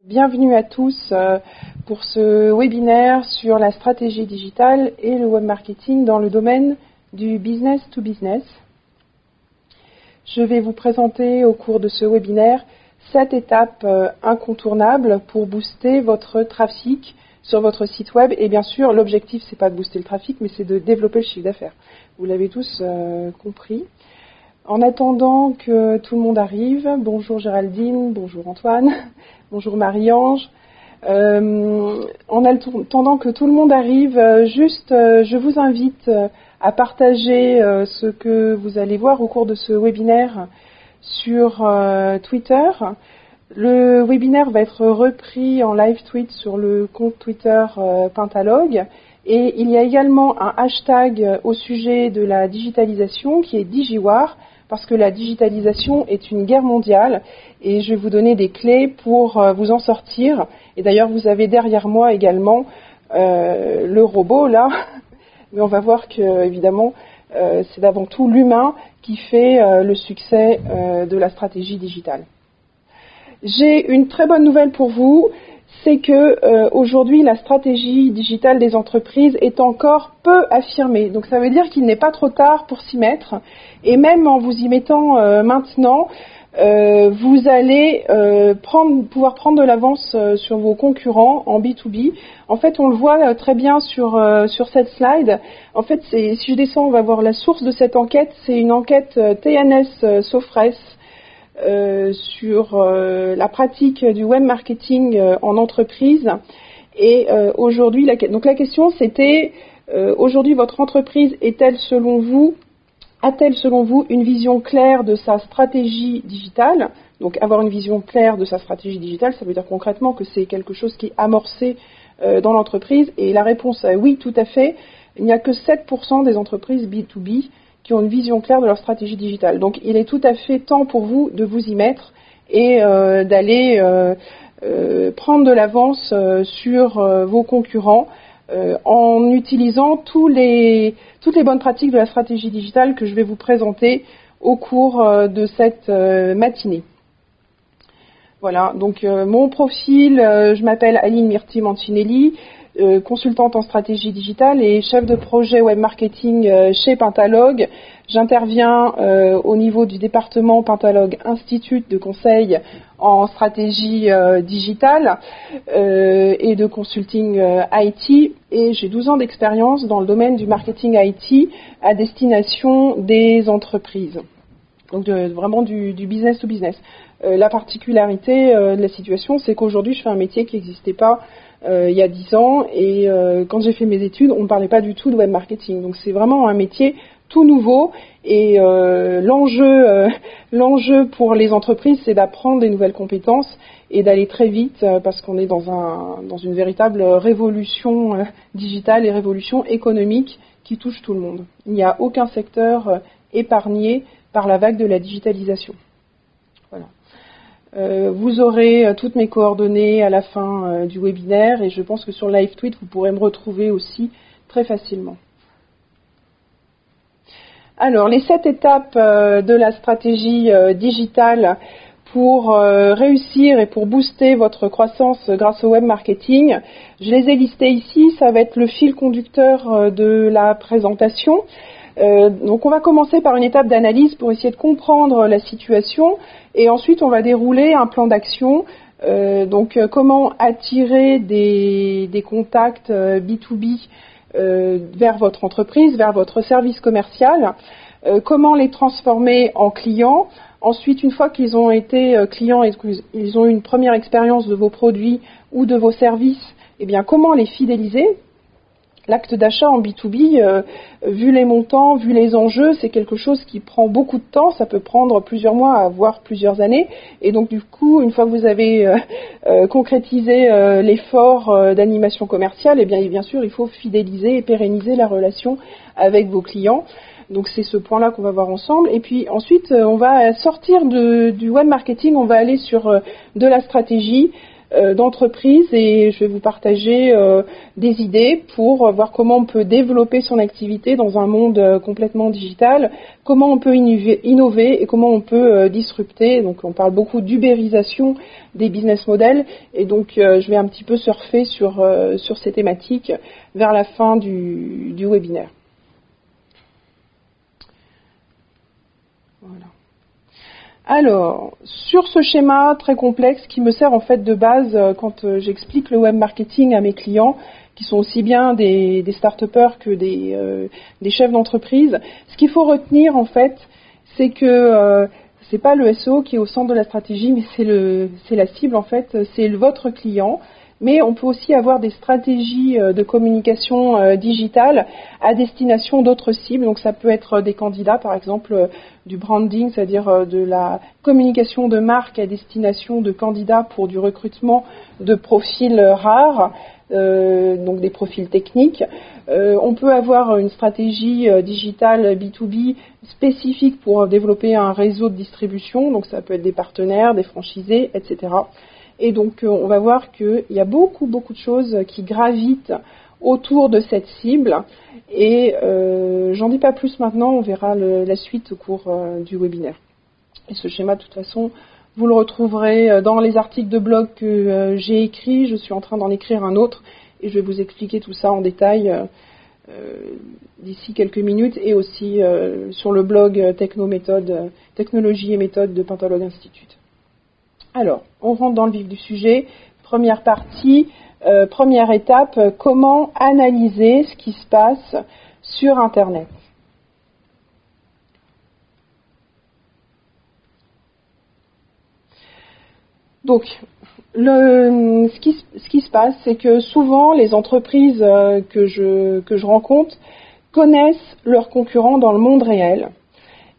Bienvenue à tous pour ce webinaire sur la stratégie digitale et le web marketing dans le domaine du business to business. Je vais vous présenter au cours de ce webinaire 7 étapes incontournables pour booster votre trafic sur votre site web. Et bien sûr, l'objectif, c'est pas de booster le trafic, mais c'est de développer le chiffre d'affaires. Vous l'avez tous compris. En attendant que tout le monde arrive, bonjour Géraldine, bonjour Antoine, bonjour Marie-Ange. En attendant que tout le monde arrive, je vous invite à partager ce que vous allez voir au cours de ce webinaire sur Twitter. Le webinaire va être repris en live tweet sur le compte Twitter Pentalog. Et il y a également un hashtag au sujet de la digitalisation qui est DigiWar, parce que la digitalisation est une guerre mondiale et je vais vous donner des clés pour vous en sortir. Et d'ailleurs, vous avez derrière moi également le robot là, mais on va voir que évidemment, c'est avant tout l'humain qui fait le succès de la stratégie digitale. J'ai une très bonne nouvelle pour vous. C'est que aujourd'hui la stratégie digitale des entreprises est encore peu affirmée. Donc ça veut dire qu'il n'est pas trop tard pour s'y mettre. Et même en vous y mettant maintenant, vous allez pouvoir prendre de l'avance sur vos concurrents en B2B. En fait, on le voit très bien sur cette slide. En fait, si je descends, on va voir la source de cette enquête. C'est une enquête TNS Sofres. Sur la pratique du web marketing en entreprise. Et aujourd'hui, la question c'était, aujourd'hui votre entreprise a-t-elle selon vous une vision claire de sa stratégie digitale? Donc avoir une vision claire de sa stratégie digitale, ça veut dire concrètement que c'est quelque chose qui est amorcé dans l'entreprise. Et la réponse est oui, tout à fait. Il n'y a que 7% des entreprises B2B qui ont une vision claire de leur stratégie digitale. Donc il est tout à fait temps pour vous de vous y mettre et d'aller prendre de l'avance sur vos concurrents en utilisant toutes les bonnes pratiques de la stratégie digitale que je vais vous présenter au cours de cette matinée. Voilà, donc mon profil, je m'appelle Aline Myrti Mancinelli, consultante en stratégie digitale et chef de projet web marketing chez Pentalog. J'interviens au niveau du département Pentalog Institute de conseil en stratégie digitale et de consulting IT. Et j'ai 12 ans d'expérience dans le domaine du marketing IT à destination des entreprises. Donc vraiment du business to business. La particularité de la situation, c'est qu'aujourd'hui, je fais un métier qui n'existait pas il y a 10 ans et quand j'ai fait mes études, on ne parlait pas du tout de web marketing. Donc c'est vraiment un métier tout nouveau et l'enjeu pour les entreprises, c'est d'apprendre des nouvelles compétences et d'aller très vite parce qu'on est dans une véritable révolution digitale et révolution économique qui touche tout le monde. Il n'y a aucun secteur épargné par la vague de la digitalisation. Voilà. Vous aurez toutes mes coordonnées à la fin du webinaire et je pense que sur Live Tweet, vous pourrez me retrouver aussi très facilement. Alors, les 7 étapes de la stratégie digitale pour réussir et pour booster votre croissance grâce au web marketing, je les ai listées ici, ça va être le fil conducteur de la présentation. Donc on va commencer par une étape d'analyse pour essayer de comprendre la situation et ensuite on va dérouler un plan d'action. Comment attirer des contacts B2B vers votre entreprise, vers votre service commercial, comment les transformer en clients. Ensuite, une fois qu'ils ont été clients et qu'ils ont eu une première expérience de vos produits ou de vos services, eh bien comment les fidéliser. L'acte d'achat en B2B, vu les montants, vu les enjeux, c'est quelque chose qui prend beaucoup de temps. Ça peut prendre plusieurs mois, voire plusieurs années. Et donc, du coup, une fois que vous avez concrétisé l'effort d'animation commerciale, eh bien sûr, il faut fidéliser et pérenniser la relation avec vos clients. Donc, c'est ce point-là qu'on va voir ensemble. Et puis, ensuite, on va sortir du web marketing. On va aller sur de la stratégie. d'entreprise et je vais vous partager des idées pour voir comment on peut développer son activité dans un monde complètement digital, comment on peut innover et comment on peut disrupter. Donc on parle beaucoup d'ubérisation des business models et donc je vais un petit peu surfer sur ces thématiques vers la fin du webinaire. Voilà. Alors, sur ce schéma très complexe qui me sert en fait de base quand j'explique le web marketing à mes clients, qui sont aussi bien des start-upers que des chefs d'entreprise, ce qu'il faut retenir en fait, c'est que c'est pas le SEO qui est au centre de la stratégie, mais c'est la cible en fait, c'est votre client. Mais on peut aussi avoir des stratégies de communication digitale à destination d'autres cibles. Donc ça peut être des candidats, par exemple du branding, c'est-à-dire de la communication de marque à destination de candidats pour du recrutement de profils rares, donc des profils techniques. On peut avoir une stratégie digitale B2B spécifique pour développer un réseau de distribution. Donc ça peut être des partenaires, des franchisés, etc. Et donc, on va voir qu'il y a beaucoup de choses qui gravitent autour de cette cible. Et j'en dis pas plus maintenant, on verra la suite au cours du webinaire. Et ce schéma, de toute façon, vous le retrouverez dans les articles de blog que j'ai écrits. Je suis en train d'en écrire un autre et je vais vous expliquer tout ça en détail d'ici quelques minutes et aussi sur le blog Technologie et méthode de Pentalog Institute. Alors, on rentre dans le vif du sujet. Première partie, première étape, comment analyser ce qui se passe sur Internet. Donc, ce qui se passe, c'est que souvent les entreprises que je rencontre connaissent leurs concurrents dans le monde réel,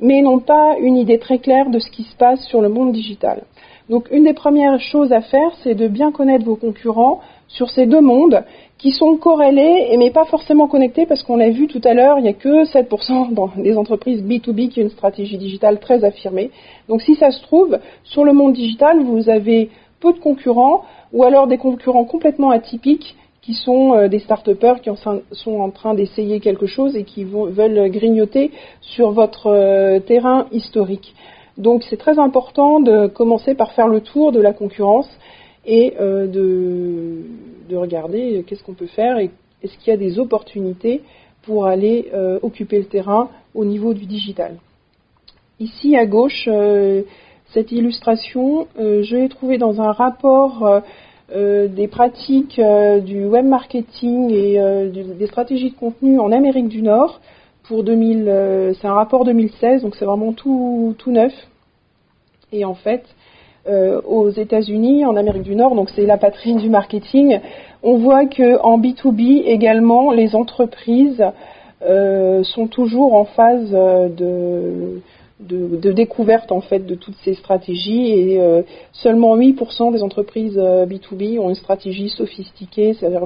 mais n'ont pas une idée très claire de ce qui se passe sur le monde digital. Donc une des premières choses à faire, c'est de bien connaître vos concurrents sur ces deux mondes qui sont corrélés mais pas forcément connectés parce qu'on l'a vu tout à l'heure, il n'y a que 7% dans des entreprises B2B qui ont une stratégie digitale très affirmée. Donc si ça se trouve, sur le monde digital, vous avez peu de concurrents ou alors des concurrents complètement atypiques qui sont des start-upers qui sont en train d'essayer quelque chose et qui veulent grignoter sur votre terrain historique. Donc c'est très important de commencer par faire le tour de la concurrence et de regarder qu'est-ce qu'on peut faire et est-ce qu'il y a des opportunités pour aller occuper le terrain au niveau du digital. Ici à gauche, cette illustration, je l'ai trouvée dans un rapport des pratiques du web marketing et des stratégies de contenu en Amérique du Nord. C'est un rapport 2016, donc c'est vraiment tout neuf. Et en fait, aux États-Unis, en Amérique du Nord, donc c'est la patrie du marketing, on voit qu'en B2B également, les entreprises sont toujours en phase de découverte en fait de toutes ces stratégies et seulement 8% des entreprises B2B ont une stratégie sophistiquée, c'est-à-dire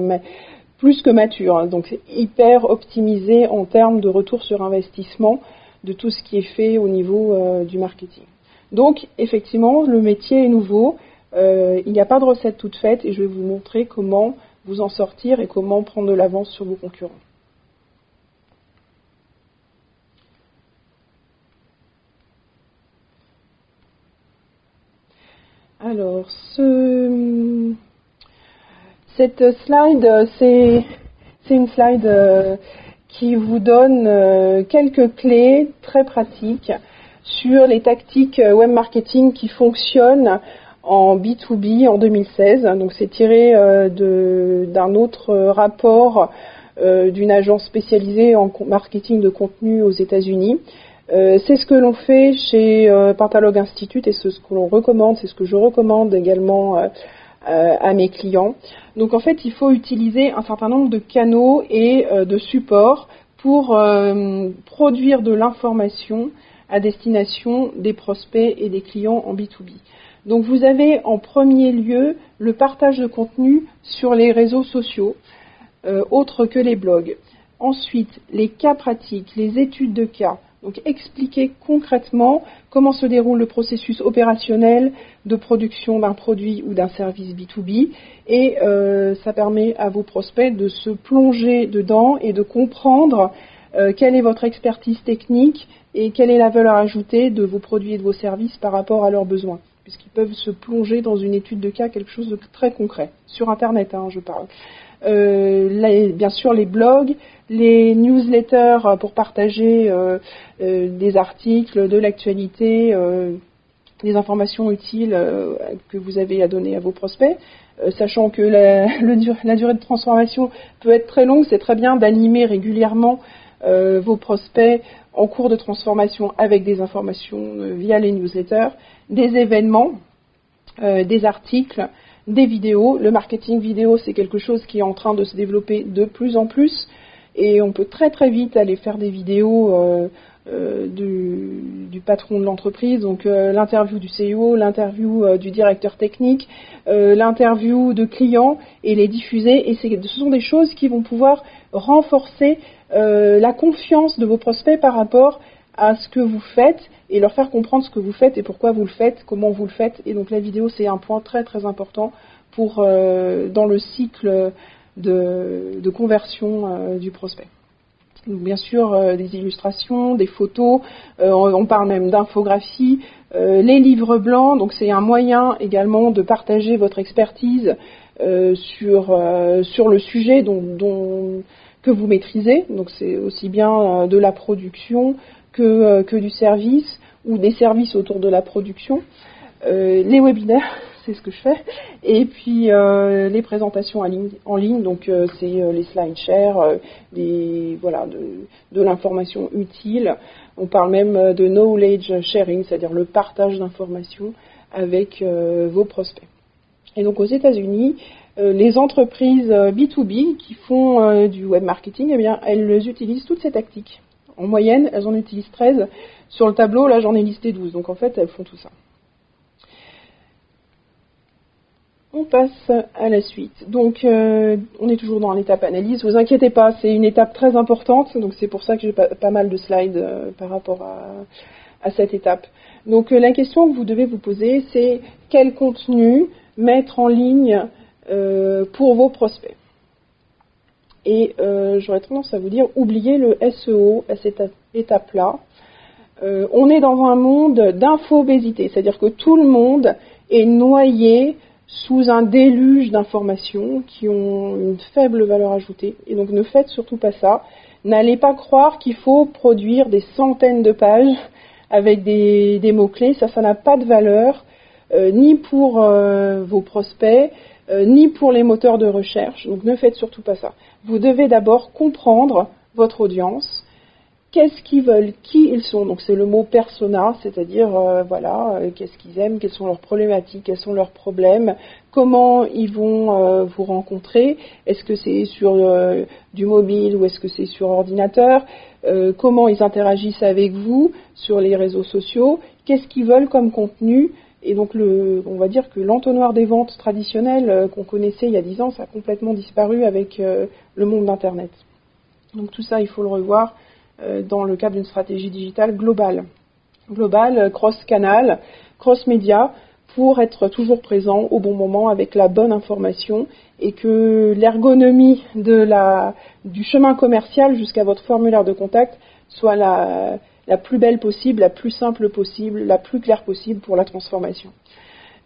plus que mature, hein, donc c'est hyper optimisé en termes de retour sur investissement de tout ce qui est fait au niveau du marketing. Donc effectivement, le métier est nouveau, il n'y a pas de recette toute faite et je vais vous montrer comment vous en sortir et comment prendre de l'avance sur vos concurrents. Alors, cette slide, c'est une slide qui vous donne quelques clés très pratiques sur les tactiques web marketing qui fonctionnent en B2B en 2016. Donc c'est tiré d'un autre rapport d'une agence spécialisée en marketing de contenu aux États-Unis. C'est ce que l'on fait chez Pentalog Institute et c'est ce que l'on recommande, c'est ce que je recommande également à mes clients. Donc en fait, il faut utiliser un certain nombre de canaux et de supports pour produire de l'information à destination des prospects et des clients en B2B. Donc vous avez en premier lieu le partage de contenu sur les réseaux sociaux, autres que les blogs. Ensuite, les cas pratiques, les études de cas. Donc expliquer concrètement comment se déroule le processus opérationnel de production d'un produit ou d'un service B2B, et ça permet à vos prospects de se plonger dedans et de comprendre quelle est votre expertise technique et quelle est la valeur ajoutée de vos produits et de vos services par rapport à leurs besoins, puisqu'ils peuvent se plonger dans une étude de cas, quelque chose de très concret, sur Internet, je parle. Bien sûr, les blogs, les newsletters pour partager des articles, de l'actualité, des informations utiles que vous avez à donner à vos prospects, sachant que la durée de transformation peut être très longue. C'est très bien d'animer régulièrement vos prospects en cours de transformation avec des informations via les newsletters, des événements, des articles, des vidéos. Le marketing vidéo, c'est quelque chose qui est en train de se développer de plus en plus, et on peut très très vite aller faire des vidéos du patron de l'entreprise, donc l'interview du CEO, l'interview du directeur technique, l'interview de clients, et les diffuser. Et ce sont des choses qui vont pouvoir renforcer la confiance de vos prospects par rapport à ce que vous faites, et leur faire comprendre ce que vous faites et pourquoi vous le faites, comment vous le faites. Et donc la vidéo, c'est un point très très important pour dans le cycle de conversion du prospect. Donc, bien sûr, des illustrations, des photos, on parle même d'infographie, les livres blancs. Donc c'est un moyen également de partager votre expertise sur le sujet que vous maîtrisez. Donc c'est aussi bien de la production que du service, ou des services autour de la production. Les webinaires, c'est ce que je fais. Et puis les présentations en ligne, donc c'est les SlideShare, de l'information utile. On parle même de knowledge sharing, c'est-à-dire le partage d'informations avec vos prospects. Et donc aux États-Unis, les entreprises B2B qui font du web marketing, eh bien, elles utilisent toutes ces tactiques. En moyenne, elles en utilisent 13. Sur le tableau, là, j'en ai listé 12. Donc, en fait, elles font tout ça. On passe à la suite. Donc, on est toujours dans l'étape analyse. Ne vous inquiétez pas, c'est une étape très importante. Donc, c'est pour ça que j'ai pas mal de slides par rapport à cette étape. Donc, la question que vous devez vous poser, c'est quel contenu mettre en ligne pour vos prospects. Et j'aurais tendance à vous dire, oubliez le SEO à cette étape-là. On est dans un monde d'infobésité, c'est-à-dire que tout le monde est noyé sous un déluge d'informations qui ont une faible valeur ajoutée. Et donc ne faites surtout pas ça. N'allez pas croire qu'il faut produire des centaines de pages avec des mots-clés. Ça n'a pas de valeur, ni pour vos prospects, ni pour les moteurs de recherche. Donc ne faites surtout pas ça. Vous devez d'abord comprendre votre audience, qu'est-ce qu'ils veulent, qui ils sont. Donc c'est le mot persona, c'est-à-dire qu'est-ce qu'ils aiment, quelles sont leurs problématiques, quels sont leurs problèmes, comment ils vont vous rencontrer, est-ce que c'est sur du mobile ou est-ce que c'est sur ordinateur, comment ils interagissent avec vous sur les réseaux sociaux, qu'est-ce qu'ils veulent comme contenu. Et donc, on va dire que l'entonnoir des ventes traditionnel qu'on connaissait il y a 10 ans, ça a complètement disparu avec le monde d'Internet. Donc tout ça, il faut le revoir dans le cadre d'une stratégie digitale globale. Globale, cross-canal, cross-média, pour être toujours présent au bon moment avec la bonne information, et que l'ergonomie du chemin commercial jusqu'à votre formulaire de contact soit la plus belle possible, la plus simple possible, la plus claire possible pour la transformation.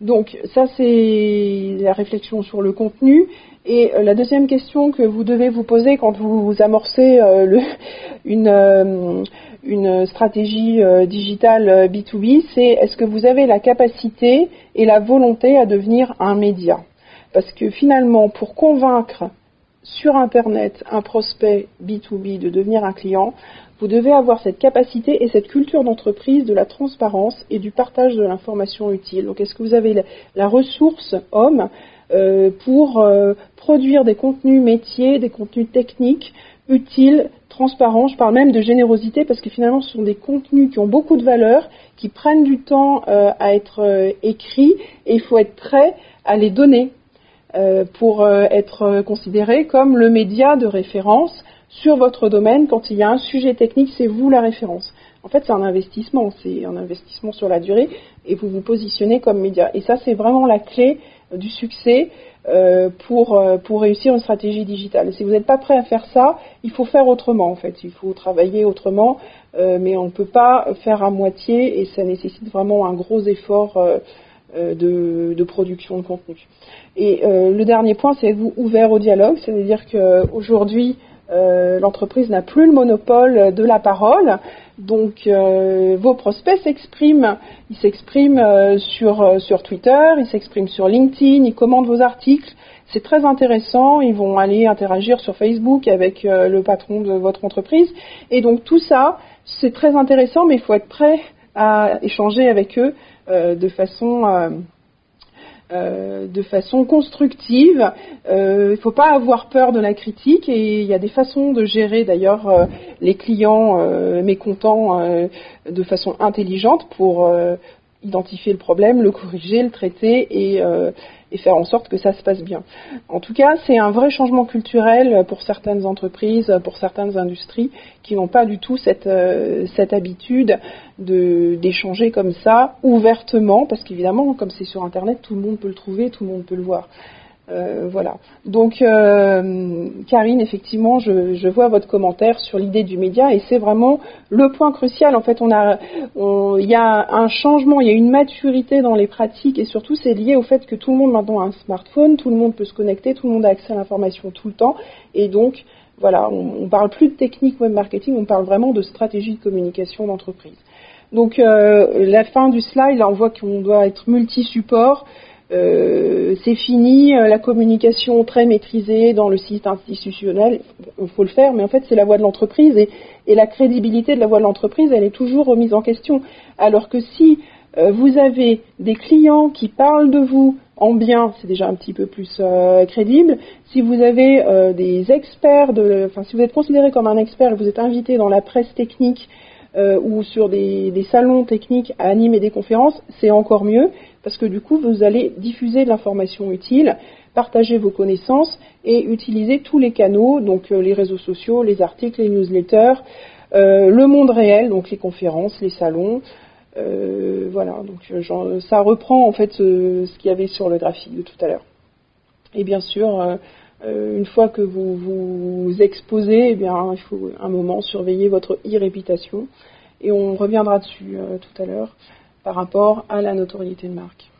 Donc ça, c'est la réflexion sur le contenu. Et la deuxième question que vous devez vous poser quand vous amorcez une stratégie digitale B2B, c'est est-ce que vous avez la capacité et la volonté à devenir un média? Parce que finalement, pour convaincre sur Internet un prospect B2B de devenir un client, vous devez avoir cette capacité et cette culture d'entreprise de la transparence et du partage de l'information utile. Donc est-ce que vous avez la ressource homme pour produire des contenus métiers, des contenus techniques, utiles, transparents? Je parle même de générosité parce que finalement ce sont des contenus qui ont beaucoup de valeur, qui prennent du temps à être écrits, et il faut être prêt à les donner pour être considéré comme le média de référence sur votre domaine. Quand il y a un sujet technique, c'est vous la référence. En fait, c'est un investissement sur la durée, et vous vous positionnez comme média. Et ça, c'est vraiment la clé du succès pour réussir une stratégie digitale. Et si vous n'êtes pas prêt à faire ça, il faut faire autrement, en fait. Il faut travailler autrement, mais on ne peut pas faire à moitié, et ça nécessite vraiment un gros effort de production de contenu. Et le dernier point, c'est vous ouvert au dialogue, c'est-à-dire qu'aujourd'hui, l'entreprise n'a plus le monopole de la parole, donc vos prospects s'expriment. Ils s'expriment sur Twitter, ils s'expriment sur LinkedIn, ils commentent vos articles. C'est très intéressant, ils vont aller interagir sur Facebook avec le patron de votre entreprise. Et donc tout ça, c'est très intéressant, mais il faut être prêt à échanger avec eux de façon constructive. Il ne faut pas avoir peur de la critique, et il y a des façons de gérer d'ailleurs les clients mécontents de façon intelligente pour identifier le problème, le corriger, le traiter et faire en sorte que ça se passe bien. En tout cas, c'est un vrai changement culturel pour certaines entreprises, pour certaines industries qui n'ont pas du tout cette habitude d'échanger comme ça, ouvertement, parce qu'évidemment, comme c'est sur Internet, tout le monde peut le trouver, tout le monde peut le voir. Voilà. Donc, Karine, effectivement, je vois votre commentaire sur l'idée du média, et c'est vraiment le point crucial. En fait, il y a un changement, il y a une maturité dans les pratiques, et surtout, c'est lié au fait que tout le monde maintenant a un smartphone, tout le monde peut se connecter, tout le monde a accès à l'information tout le temps, et donc, voilà, on parle plus de technique web marketing, on parle vraiment de stratégie de communication d'entreprise. Donc, la fin du slide, là, on voit qu'on doit être multi-support. C'est fini, la communication très maîtrisée dans le site institutionnel, il faut le faire, mais en fait c'est la voix de l'entreprise, et la crédibilité de la voix de l'entreprise, elle est toujours remise en question. Alors que si vous avez des clients qui parlent de vous en bien, c'est déjà un petit peu plus crédible. Si vous avez des experts, si vous êtes considéré comme un expert, vous êtes invité dans la presse technique ou sur des salons techniques à animer des conférences, c'est encore mieux, parce que du coup, vous allez diffuser de l'information utile, partager vos connaissances et utiliser tous les canaux, donc les réseaux sociaux, les articles, les newsletters, le monde réel, donc les conférences, les salons. Voilà, donc ça reprend en fait ce qu'il y avait sur le graphique de tout à l'heure. Et bien sûr, une fois que vous vous exposez, eh bien, il faut un moment surveiller votre e-réputation, et on reviendra dessus tout à l'heure par rapport à la notoriété de marque.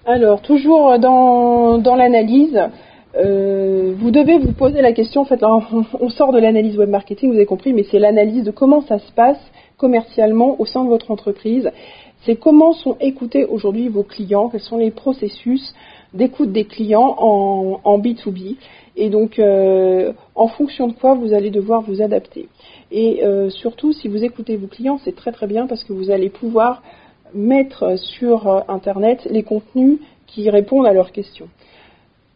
Alors, toujours dans l'analyse, vous devez vous poser la question, en fait, là, on sort de l'analyse web marketing, vous avez compris, mais c'est l'analyse de comment ça se passe commercialement au sein de votre entreprise. C'est comment sont écoutés aujourd'hui vos clients, quels sont les processus d'écoute des clients en B2B, et donc en fonction de quoi vous allez devoir vous adapter. Et surtout, si vous écoutez vos clients, c'est très très bien, parce que vous allez pouvoir mettre sur Internet les contenus qui répondent à leurs questions.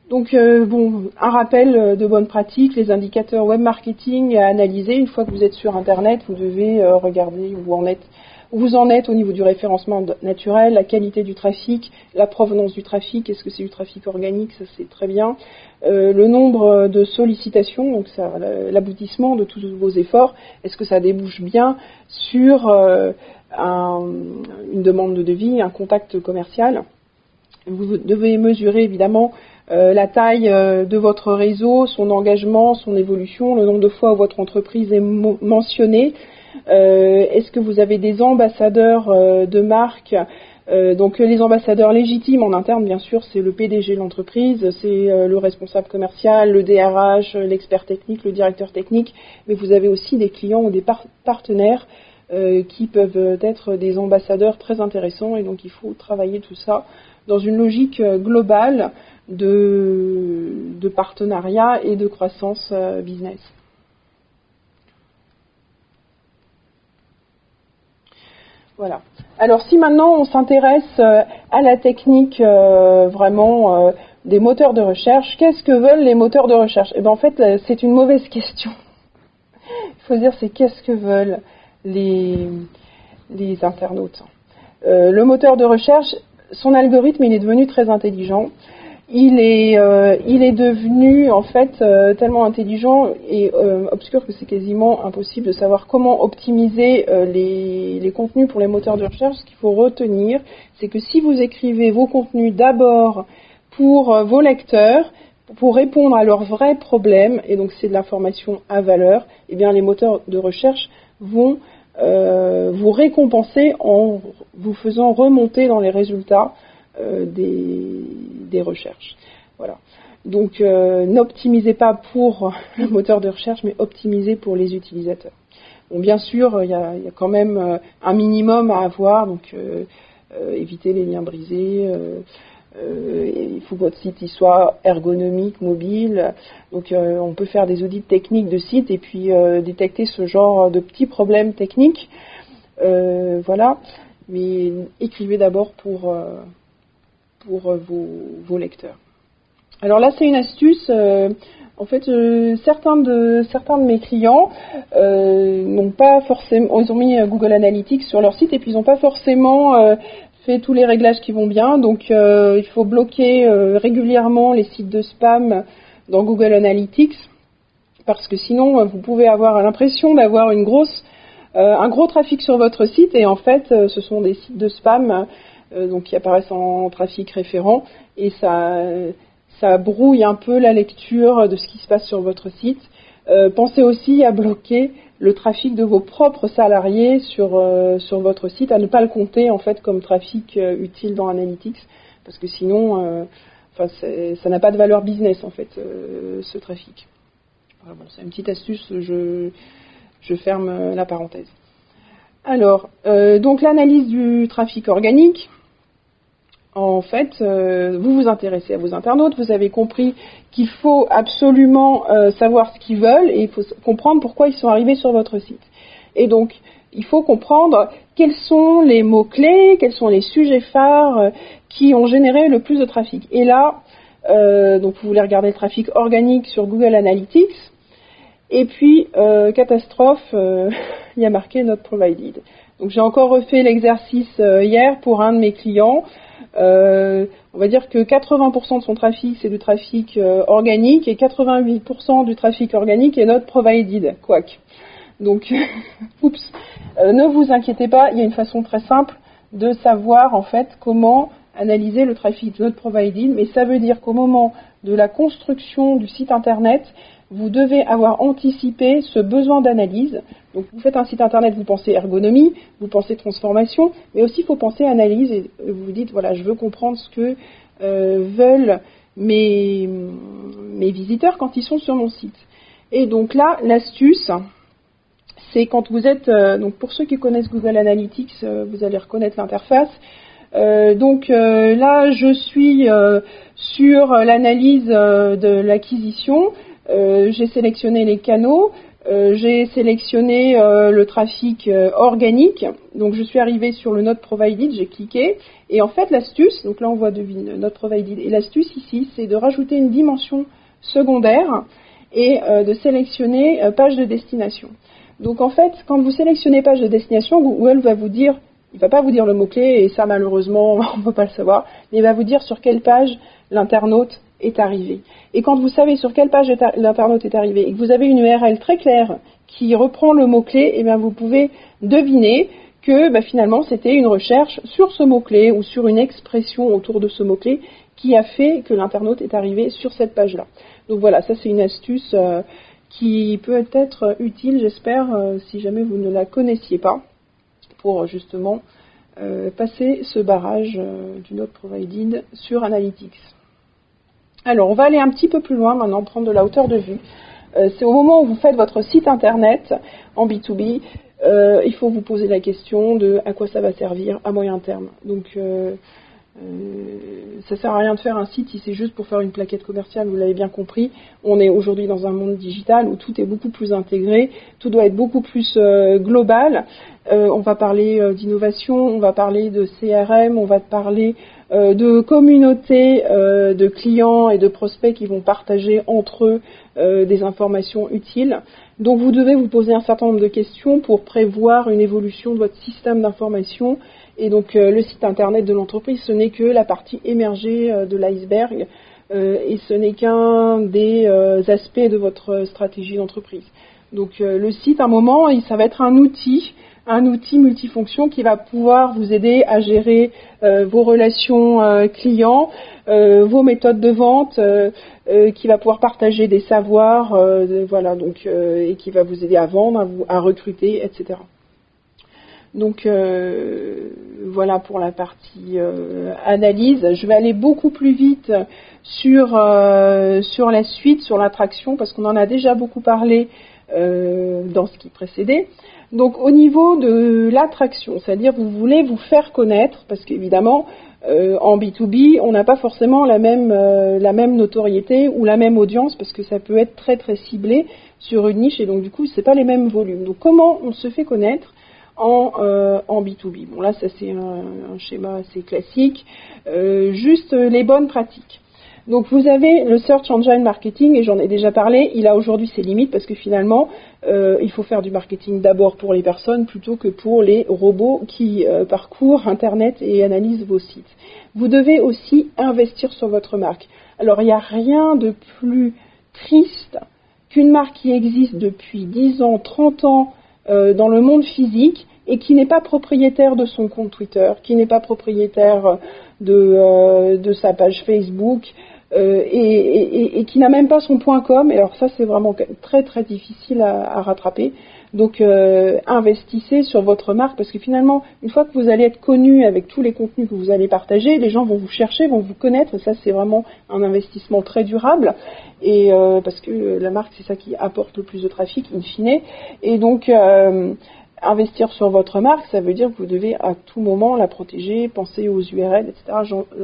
Donc, un rappel de bonnes pratiques, les indicateurs web marketing à analyser. Une fois que vous êtes sur Internet, vous devez regarder où vous en êtes au niveau du référencement naturel, la qualité du trafic, la provenance du trafic, est-ce que c'est du trafic organique, ça c'est très bien, le nombre de sollicitations, donc ça, l'aboutissement de tous vos efforts, est-ce que ça débouche bien sur une demande de devis, un contact commercial. Vous devez mesurer évidemment la taille de votre réseau, son engagement, son évolution, le nombre de fois où votre entreprise est mentionnée. Est-ce que vous avez des ambassadeurs de marque? Donc les ambassadeurs légitimes en interne, bien sûr, c'est le PDG de l'entreprise, c'est le responsable commercial, le DRH, l'expert technique, le directeur technique, mais vous avez aussi des clients ou des partenaires qui peuvent être des ambassadeurs très intéressants, et donc il faut travailler tout ça dans une logique globale de partenariat et de croissance business. Voilà. Alors si maintenant on s'intéresse à la technique vraiment des moteurs de recherche, qu'est-ce que veulent les moteurs de recherche? Eh bien en fait c'est une mauvaise question. Il faut dire c'est qu'est-ce que veulent les internautes. Le moteur de recherche, son algorithme il est devenu très intelligent. il est devenu en fait tellement intelligent et obscur que c'est quasiment impossible de savoir comment optimiser les contenus pour les moteurs de recherche. Ce qu'il faut retenir, c'est que si vous écrivez vos contenus d'abord pour vos lecteurs, pour répondre à leurs vrais problèmes, et donc c'est de l'information à valeur, eh bien les moteurs de recherche vont vous récompenser en vous faisant remonter dans les résultats des recherches. Voilà. Donc n'optimisez pas pour le moteur de recherche, mais optimisez pour les utilisateurs. Bon, bien sûr, il y a quand même un minimum à avoir, donc évitez les liens brisés. Il faut que votre site il soit ergonomique, mobile. Donc on peut faire des audits techniques de site et puis détecter ce genre de petits problèmes techniques. Voilà. Mais écrivez d'abord pour vos lecteurs. Alors là, c'est une astuce. En fait, certains de mes clients n'ont pas forcément, ils ont mis Google Analytics sur leur site et puis ils n'ont pas forcément fait tous les réglages qui vont bien. Donc, il faut bloquer régulièrement les sites de spam dans Google Analytics parce que sinon, vous pouvez avoir l'impression d'avoir un gros trafic sur votre site et en fait, ce sont des sites de spam donc qui apparaissent en trafic référent et ça brouille un peu la lecture de ce qui se passe sur votre site. Pensez aussi à bloquer le trafic de vos propres salariés sur votre site, à ne pas le compter en fait comme trafic utile dans Analytics, parce que sinon, ça n'a pas de valeur business en fait, ce trafic. Voilà, bon, c'est une petite astuce, je ferme la parenthèse. Alors, donc l'analyse du trafic organique. En fait, vous vous intéressez à vos internautes, vous avez compris qu'il faut absolument savoir ce qu'ils veulent et il faut comprendre pourquoi ils sont arrivés sur votre site. Et donc, il faut comprendre quels sont les mots-clés, quels sont les sujets phares qui ont généré le plus de trafic. Et là, donc vous voulez regarder le trafic organique sur Google Analytics. Et puis, catastrophe, il y a marqué Not Provided. Donc j'ai encore refait l'exercice hier pour un de mes clients. On va dire que 80% de son trafic, c'est du trafic organique et 88% du trafic organique est not provided. Quack. Donc, oups. Ne vous inquiétez pas, il y a une façon très simple de savoir en fait comment analyser le trafic not provided, mais ça veut dire qu'au moment de la construction du site internet, vous devez avoir anticipé ce besoin d'analyse. Donc vous faites un site internet, vous pensez ergonomie, vous pensez transformation, mais aussi il faut penser analyse et vous vous dites voilà, je veux comprendre ce que veulent mes visiteurs quand ils sont sur mon site. Et donc là, l'astuce, c'est quand vous êtes, donc pour ceux qui connaissent Google Analytics, vous allez reconnaître l'interface. Donc là, je suis sur l'analyse de l'acquisition. J'ai sélectionné les canaux, j'ai sélectionné le trafic organique, donc je suis arrivée sur le Not Provided, j'ai cliqué, et en fait l'astuce, donc là on voit Not Provided, et l'astuce ici c'est de rajouter une dimension secondaire et de sélectionner page de destination. Donc en fait, quand vous sélectionnez page de destination, Google va vous dire, il ne va pas vous dire le mot-clé, et ça malheureusement on ne peut pas le savoir, mais il va vous dire sur quelle page l'internaute est arrivé. Et quand vous savez sur quelle page l'internaute est arrivé et que vous avez une URL très claire qui reprend le mot-clé, eh bien vous pouvez deviner que finalement c'était une recherche sur ce mot-clé ou sur une expression autour de ce mot-clé qui a fait que l'internaute est arrivé sur cette page-là. Donc voilà, ça c'est une astuce qui peut être utile, j'espère, si jamais vous ne la connaissiez pas, pour justement passer ce barrage du Not Provided sur Analytics. Alors, on va aller un petit peu plus loin maintenant, prendre de la hauteur de vue. C'est au moment où vous faites votre site internet en B2B, il faut vous poser la question de à quoi ça va servir à moyen terme. Donc, ça sert à rien de faire un site si c'est juste pour faire une plaquette commerciale, vous l'avez bien compris. On est aujourd'hui dans un monde digital où tout est beaucoup plus intégré, tout doit être beaucoup plus global. On va parler d'innovation, on va parler de CRM, on va parler de communautés de clients et de prospects qui vont partager entre eux des informations utiles. Donc vous devez vous poser un certain nombre de questions pour prévoir une évolution de votre système d'information. Et donc le site internet de l'entreprise, ce n'est que la partie émergée de l'iceberg. et ce n'est qu'un des aspects de votre stratégie d'entreprise. Donc le site, à un moment, ça va être un outil multifonction qui va pouvoir vous aider à gérer vos relations clients, vos méthodes de vente, qui va pouvoir partager des savoirs, voilà, donc et qui va vous aider à vendre, à recruter, etc. Donc voilà pour la partie analyse. Je vais aller beaucoup plus vite sur la suite, sur l'attraction, parce qu'on en a déjà beaucoup parlé dans ce qui précédait. Donc au niveau de l'attraction, c'est-à-dire vous voulez vous faire connaître, parce qu'évidemment en B2B, on n'a pas forcément la même notoriété ou la même audience, parce que ça peut être très très ciblé sur une niche, et donc du coup c'est pas les mêmes volumes. Donc comment on se fait connaître en B2B? Bon là ça c'est un schéma assez classique, juste les bonnes pratiques. Donc vous avez le Search Engine Marketing, et j'en ai déjà parlé, il a aujourd'hui ses limites parce que finalement il faut faire du marketing d'abord pour les personnes plutôt que pour les robots qui parcourent Internet et analysent vos sites. Vous devez aussi investir sur votre marque. Alors il n'y a rien de plus triste qu'une marque qui existe depuis 10 ans, 30 ans dans le monde physique et qui n'est pas propriétaire de son compte Twitter, qui n'est pas propriétaire de sa page Facebook, et qui n'a même pas son .com. Et alors ça c'est vraiment très très difficile à rattraper. Donc investissez sur votre marque, parce que finalement une fois que vous allez être connu avec tous les contenus que vous allez partager, les gens vont vous chercher, vont vous connaître, et ça c'est vraiment un investissement très durable, et parce que la marque c'est ça qui apporte le plus de trafic in fine. Et donc investir sur votre marque, ça veut dire que vous devez à tout moment la protéger, penser aux URL, etc.,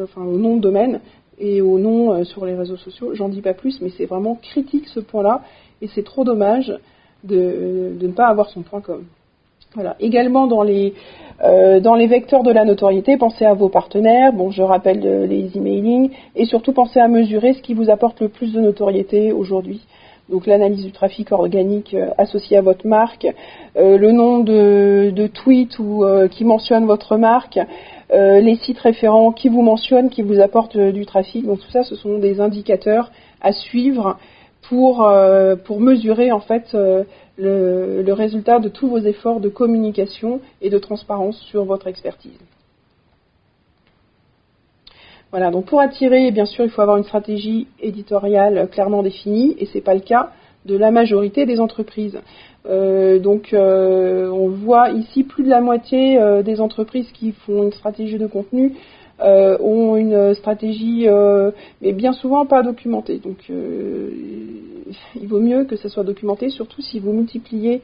enfin au nom de domaine et au nom sur les réseaux sociaux. J'en dis pas plus, mais c'est vraiment critique ce point-là, et c'est trop dommage de ne pas avoir son .com. Voilà. Également dans les vecteurs de la notoriété, pensez à vos partenaires. Bon, je rappelle les emailing, et surtout pensez à mesurer ce qui vous apporte le plus de notoriété aujourd'hui. Donc l'analyse du trafic organique associé à votre marque, le nombre de tweets qui mentionnent votre marque, les sites référents qui vous mentionnent, qui vous apportent du trafic. Donc tout ça, ce sont des indicateurs à suivre pour mesurer en fait le résultat de tous vos efforts de communication et de transparence sur votre expertise. Voilà, donc pour attirer, bien sûr, il faut avoir une stratégie éditoriale clairement définie, et ce n'est pas le cas de la majorité des entreprises. On voit ici plus de la moitié des entreprises qui font une stratégie de contenu ont une stratégie, mais bien souvent pas documentée. Donc il vaut mieux que ça soit documenté, surtout si vous multipliez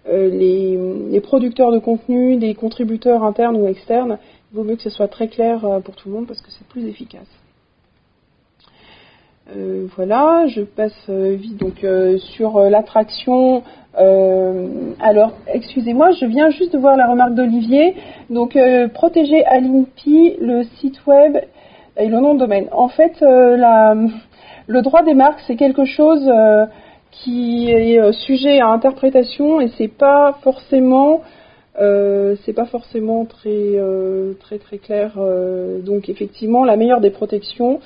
les producteurs de contenu, des contributeurs internes ou externes. Il vaut mieux que ce soit très clair pour tout le monde, parce que c'est plus efficace. Voilà, je passe vite donc sur l'attraction. Alors, excusez-moi, je viens juste de voir la remarque d'Olivier. Donc, protéger à l'INPI le site web et le nom de domaine. En fait, le droit des marques, c'est quelque chose qui est sujet à interprétation, et c'est pas forcément très clair. Donc effectivement, la meilleure des protections,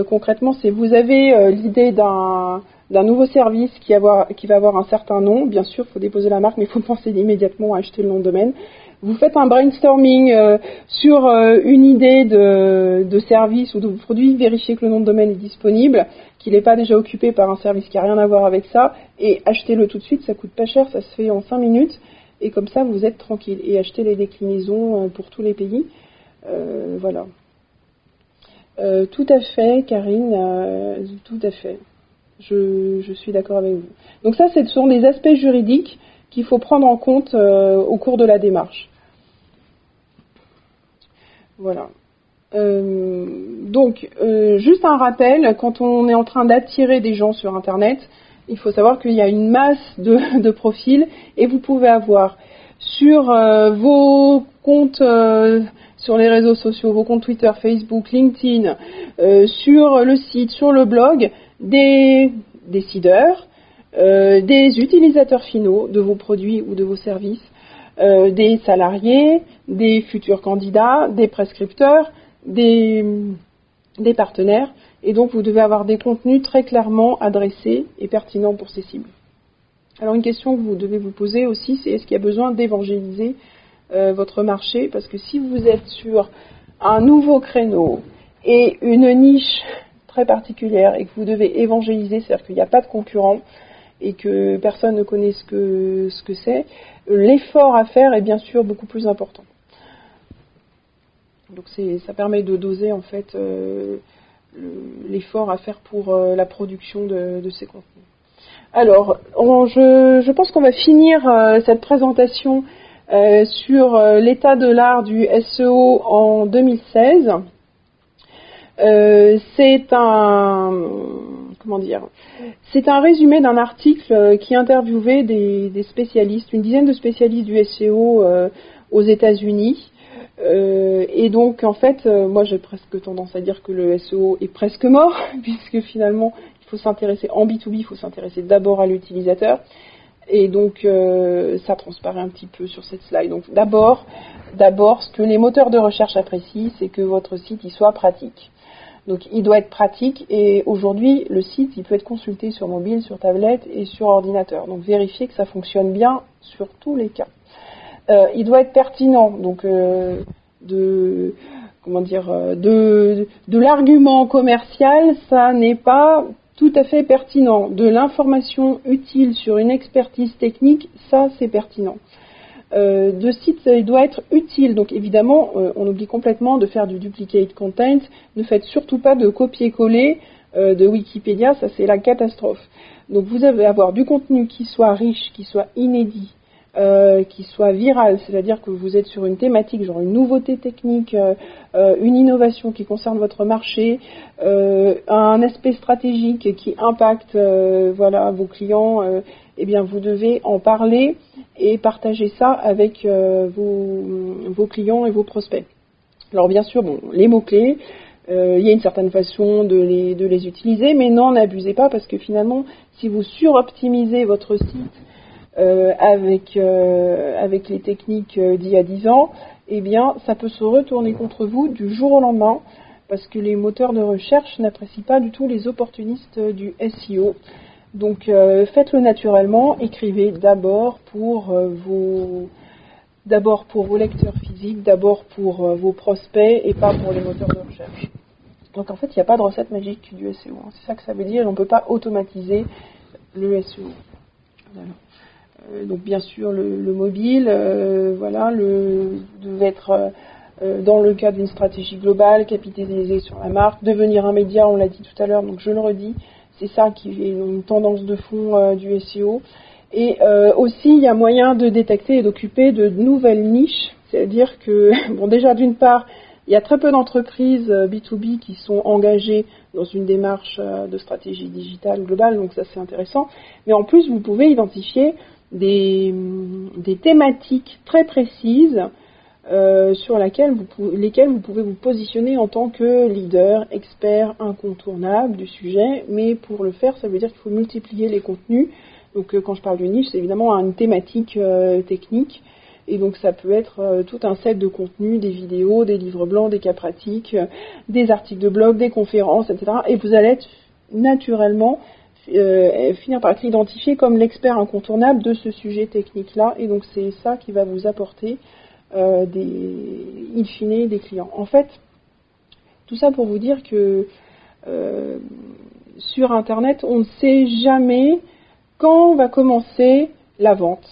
concrètement, c'est vous avez l'idée d'un nouveau service qui va avoir un certain nom. Bien sûr, il faut déposer la marque, mais il faut penser immédiatement à acheter le nom de domaine. Vous faites un brainstorming sur une idée de service ou de produit, vérifiez que le nom de domaine est disponible, qu'il n'est pas déjà occupé par un service qui n'a rien à voir avec ça, et achetez-le tout de suite, ça coûte pas cher, ça se fait en 5 minutes. Et comme ça, vous êtes tranquille. Et achetez les déclinaisons pour tous les pays. Voilà. Tout à fait, Karine. Tout à fait. Je suis d'accord avec vous. Donc ça, ce sont des aspects juridiques qu'il faut prendre en compte au cours de la démarche. Voilà. Donc, juste un rappel, quand on est en train d'attirer des gens sur Internet, il faut savoir qu'il y a une masse de profils, et vous pouvez avoir sur vos comptes sur les réseaux sociaux, vos comptes Twitter, Facebook, LinkedIn, sur le site, sur le blog, des décideurs, des utilisateurs finaux de vos produits ou de vos services, des salariés, des futurs candidats, des prescripteurs, des partenaires, Et donc, vous devez avoir des contenus très clairement adressés et pertinents pour ces cibles. Alors, une question que vous devez vous poser aussi, c'est est-ce qu'il y a besoin d'évangéliser votre marché? Parce que si vous êtes sur un nouveau créneau et une niche très particulière et que vous devez évangéliser, c'est-à-dire qu'il n'y a pas de concurrent et que personne ne connaît ce que c'est, l'effort à faire est bien sûr beaucoup plus important. Donc ça permet de doser en fait l'effort à faire pour la production de ces contenus. Alors, je pense qu'on va finir cette présentation sur l'état de l'art du SEO en 2016. C'est un résumé d'un article qui interviewait des spécialistes, une dizaine de spécialistes du SEO aux États-Unis. Et donc, en fait, moi j'ai presque tendance à dire que le SEO est presque mort, puisque finalement, il faut s'intéresser en B2B, il faut s'intéresser d'abord à l'utilisateur. Et donc, ça transparaît un petit peu sur cette slide. Donc, d'abord, ce que les moteurs de recherche apprécient, c'est que votre site il soit pratique. Donc, il doit être pratique. Et aujourd'hui, le site, il peut être consulté sur mobile, sur tablette et sur ordinateur. Donc, vérifiez que ça fonctionne bien sur tous les cas. Il doit être pertinent. Donc, de l'argument commercial, ça n'est pas tout à fait pertinent. De l'information utile sur une expertise technique, ça c'est pertinent. De site, il doit être utile. Donc évidemment, on oublie complètement de faire du duplicate content. Ne faites surtout pas de copier-coller de Wikipédia, ça c'est la catastrophe. Donc vous allez avoir du contenu qui soit riche, qui soit inédit, qui soit viral, c'est-à-dire que vous êtes sur une thématique, genre une nouveauté technique, une innovation qui concerne votre marché, un aspect stratégique qui impacte vos clients, eh bien vous devez en parler et partager ça avec vos clients et vos prospects. Alors bien sûr, les mots-clés, il y a une certaine façon de les utiliser, mais n'en abusez pas parce que finalement, si vous suroptimisez votre site avec les techniques d'il y a 10 ans, eh bien, ça peut se retourner contre vous du jour au lendemain, parce que les moteurs de recherche n'apprécient pas du tout les opportunistes du SEO. Donc, faites-le naturellement, écrivez d'abord pour vos lecteurs physiques, d'abord pour vos prospects et pas pour les moteurs de recherche. Donc, en fait, il n'y a pas de recette magique du SEO. C'est ça que ça veut dire, on ne peut pas automatiser le SEO. Voilà. Donc bien sûr le mobile, devait être dans le cadre d'une stratégie globale, capitaliser sur la marque, devenir un média, on l'a dit tout à l'heure, donc je le redis, c'est ça qui est une tendance de fond du SEO. Et aussi il y a moyen de détecter et d'occuper de nouvelles niches, c'est-à-dire que, déjà d'une part, il y a très peu d'entreprises B2B qui sont engagées dans une démarche de stratégie digitale globale, donc ça c'est intéressant, mais en plus vous pouvez identifier des thématiques très précises sur lesquelles vous pouvez vous positionner en tant que leader, expert, incontournable du sujet, mais pour le faire, ça veut dire qu'il faut multiplier les contenus. Donc quand je parle de niche, c'est évidemment une thématique technique, et donc ça peut être tout un set de contenus, des vidéos, des livres blancs, des cas pratiques, des articles de blog, des conférences, etc. Et vous allez être naturellement finir par être identifié comme l'expert incontournable de ce sujet technique-là, et donc c'est ça qui va vous apporter in fine des clients. En fait, tout ça pour vous dire que sur Internet, on ne sait jamais quand va commencer la vente,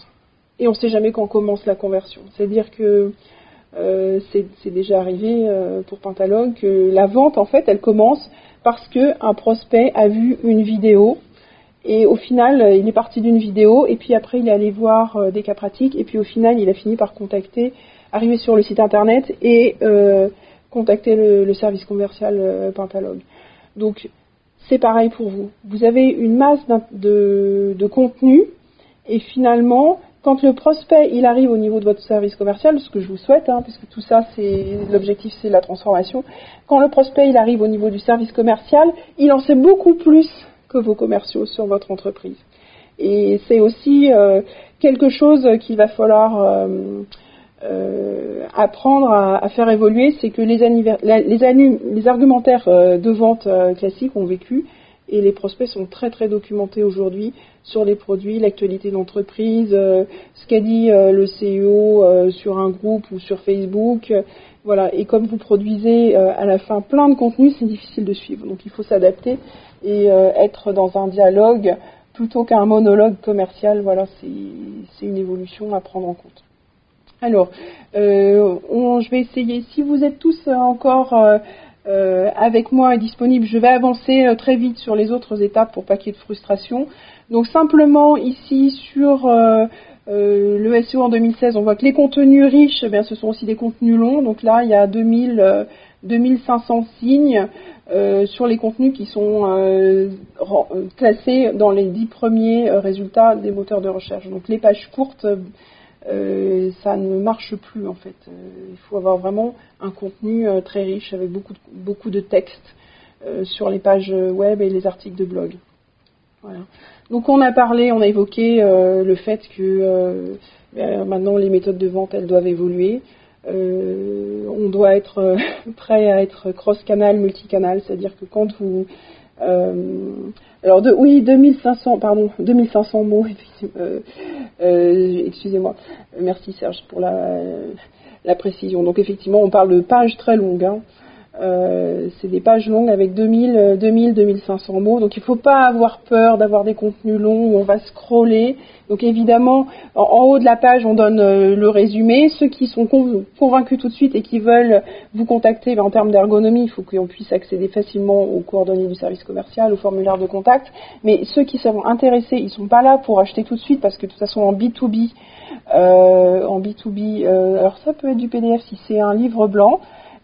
et on ne sait jamais quand commence la conversion. C'est-à-dire que c'est déjà arrivé pour Pentalog que la vente, en fait, elle commence parce qu'un prospect a vu une vidéo, et au final, il est parti d'une vidéo, et puis après, il est allé voir des cas pratiques, et puis au final, il a fini par arriver sur le site internet et contacter le service commercial Pentalog. Donc, c'est pareil pour vous. Vous avez une masse de contenu, et finalement, quand le prospect il arrive au niveau de votre service commercial, ce que je vous souhaite, puisque tout ça, l'objectif, c'est la transformation. Quand le prospect il arrive au niveau du service commercial, il en sait beaucoup plus que vos commerciaux sur votre entreprise. Et c'est aussi quelque chose qu'il va falloir apprendre à faire évoluer, c'est que les argumentaires de vente classiques ont vécu et les prospects sont très très documentés aujourd'hui sur les produits, l'actualité d'entreprise, ce qu'a dit le CEO sur un groupe ou sur Facebook. Voilà. Et comme vous produisez à la fin plein de contenus, c'est difficile de suivre. Donc il faut s'adapter et être dans un dialogue plutôt qu'un monologue commercial. Voilà, c'est une évolution à prendre en compte. Alors, je vais essayer, si vous êtes tous encore avec moi et disponibles, je vais avancer très vite sur les autres étapes pour pas qu'il y ait de frustration. Donc simplement ici sur le SEO en 2016, on voit que les contenus riches, eh bien, ce sont aussi des contenus longs. Donc là, il y a 2500 signes sur les contenus qui sont classés dans les 10 premiers résultats des moteurs de recherche. Donc les pages courtes, ça ne marche plus en fait. Il faut avoir vraiment un contenu très riche avec beaucoup de textes sur les pages web et les articles de blog. Voilà. Donc on a évoqué le fait que maintenant les méthodes de vente elles doivent évoluer. On doit être prêt à être cross-canal, multicanal, c'est-à-dire que quand vous 2500 mots, excusez-moi. Merci Serge pour la précision. Donc effectivement, on parle de pages très longues. C'est des pages longues avec 2500 mots. Donc il ne faut pas avoir peur d'avoir des contenus longs où on va scroller. Donc évidemment, en haut de la page, on donne le résumé. Ceux qui sont convaincus tout de suite et qui veulent vous contacter, en termes d'ergonomie, il faut qu'on puisse accéder facilement aux coordonnées du service commercial, au formulaire de contact. Mais ceux qui sont intéressés, ils ne sont pas là pour acheter tout de suite parce que de toute façon en B2B, alors ça peut être du PDF si c'est un livre blanc.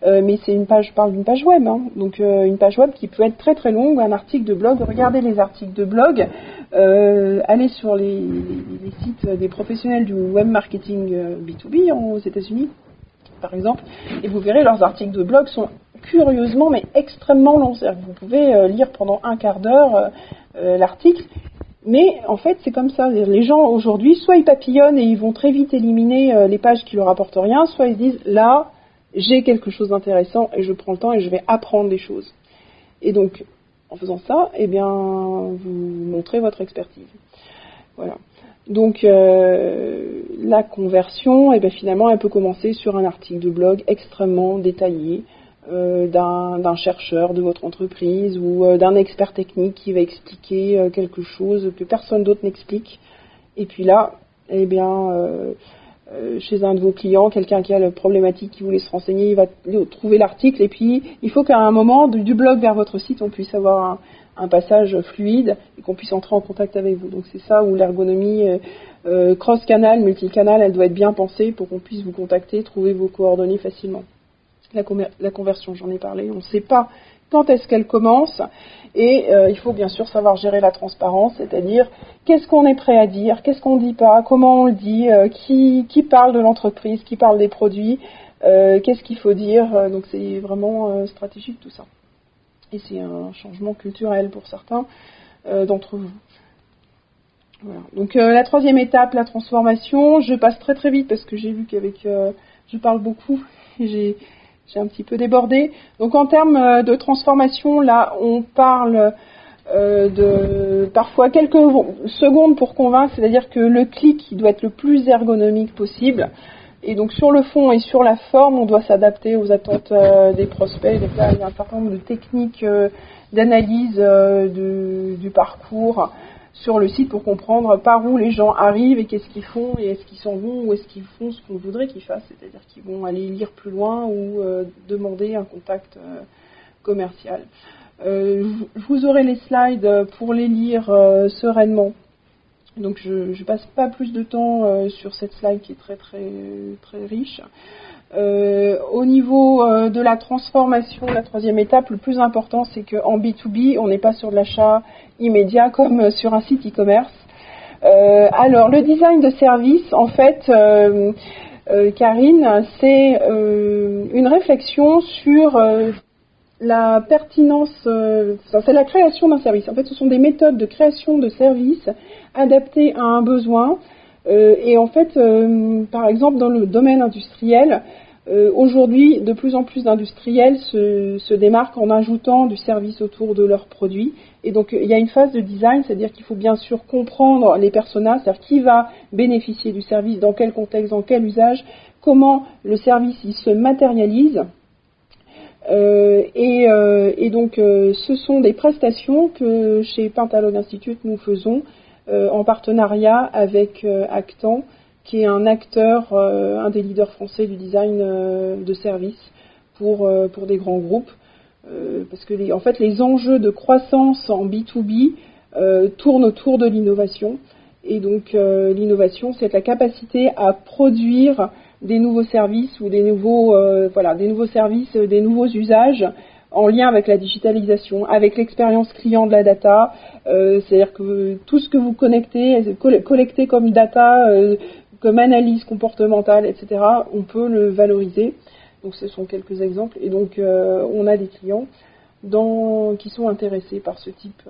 Mais je parle d'une page web, donc une page web qui peut être très très longue, un article de blog. Regardez les articles de blog, allez sur les sites des professionnels du web marketing B2B aux États-Unis, par exemple, et vous verrez leurs articles de blog sont curieusement mais extrêmement longs. Vous pouvez lire pendant un quart d'heure l'article. Mais en fait, c'est comme ça. Les gens aujourd'hui, soit ils papillonnent et ils vont très vite éliminer les pages qui leur apportent rien, soit ils se disent là, j'ai quelque chose d'intéressant et je prends le temps et je vais apprendre des choses. Et donc, en faisant ça, eh bien, vous montrez votre expertise. Voilà. Donc, la conversion, eh bien, finalement, elle peut commencer sur un article de blog extrêmement détaillé d'un chercheur de votre entreprise ou d'un expert technique qui va expliquer quelque chose que personne d'autre n'explique. Et puis là, eh bien, chez un de vos clients, quelqu'un qui a la problématique qui voulait se renseigner, il va trouver l'article et puis il faut qu'à un moment du blog vers votre site, on puisse avoir un passage fluide et qu'on puisse entrer en contact avec vous. Donc c'est ça où l'ergonomie cross-canal, multicanal, elle doit être bien pensée pour qu'on puisse vous contacter, trouver vos coordonnées facilement. La conversion, j'en ai parlé, on ne sait pas quand est-ce qu'elle commence et il faut bien sûr savoir gérer la transparence, c'est-à-dire qu'est-ce qu'on est prêt à dire, qu'est-ce qu'on ne dit pas, comment on le dit, qui parle de l'entreprise, qui parle des produits, qu'est-ce qu'il faut dire, donc c'est vraiment stratégique tout ça. Et c'est un changement culturel pour certains d'entre vous. Voilà. Donc la troisième étape, la transformation, je passe très très vite parce que j'ai vu qu'avec je parle beaucoup et j'ai un petit peu débordé. Donc en termes de transformation, là on parle de parfois quelques secondes pour convaincre, c'est-à-dire que le clic il doit être le plus ergonomique possible. Et donc sur le fond et sur la forme, on doit s'adapter aux attentes des prospects. Donc là, il y a un certain nombre de techniques d'analyse du parcours sur le site pour comprendre par où les gens arrivent et qu'est-ce qu'ils font et est-ce qu'ils s'en vont ou est-ce qu'ils font ce qu'on voudrait qu'ils fassent, c'est-à-dire qu'ils vont aller lire plus loin ou demander un contact commercial. Vous aurez les slides pour les lire sereinement. Donc je ne passe pas plus de temps sur cette slide qui est très très très riche. Au niveau de la transformation, la troisième étape, le plus important, c'est qu'en B2B, on n'est pas sur de l'achat immédiat comme sur un site e-commerce. Alors, le design de service, en fait, Karine, c'est une réflexion sur la pertinence, c'est la création d'un service. En fait, ce sont des méthodes de création de services adaptées à un besoin Et en fait, par exemple, dans le domaine industriel, aujourd'hui, de plus en plus d'industriels se démarquent en ajoutant du service autour de leurs produits. Et donc, il y a une phase de design, c'est-à-dire qu'il faut bien sûr comprendre les personas, c'est-à-dire qui va bénéficier du service, dans quel contexte, dans quel usage, comment le service il se matérialise. Et donc, ce sont des prestations que chez Pentalog Institute nous faisons en partenariat avec Actan, qui est un acteur, un des leaders français du design de service pour des grands groupes. Parce que en fait, les enjeux de croissance en B2B tournent autour de l'innovation. Et donc, l'innovation, c'est la capacité à produire des nouveaux services ou des nouveaux services, des nouveaux usages en lien avec la digitalisation, avec l'expérience client de la data. C'est-à-dire que tout ce que vous collectez comme data, comme analyse comportementale, etc., on peut le valoriser. Donc ce sont quelques exemples. Et donc on a des clients qui sont intéressés par ce type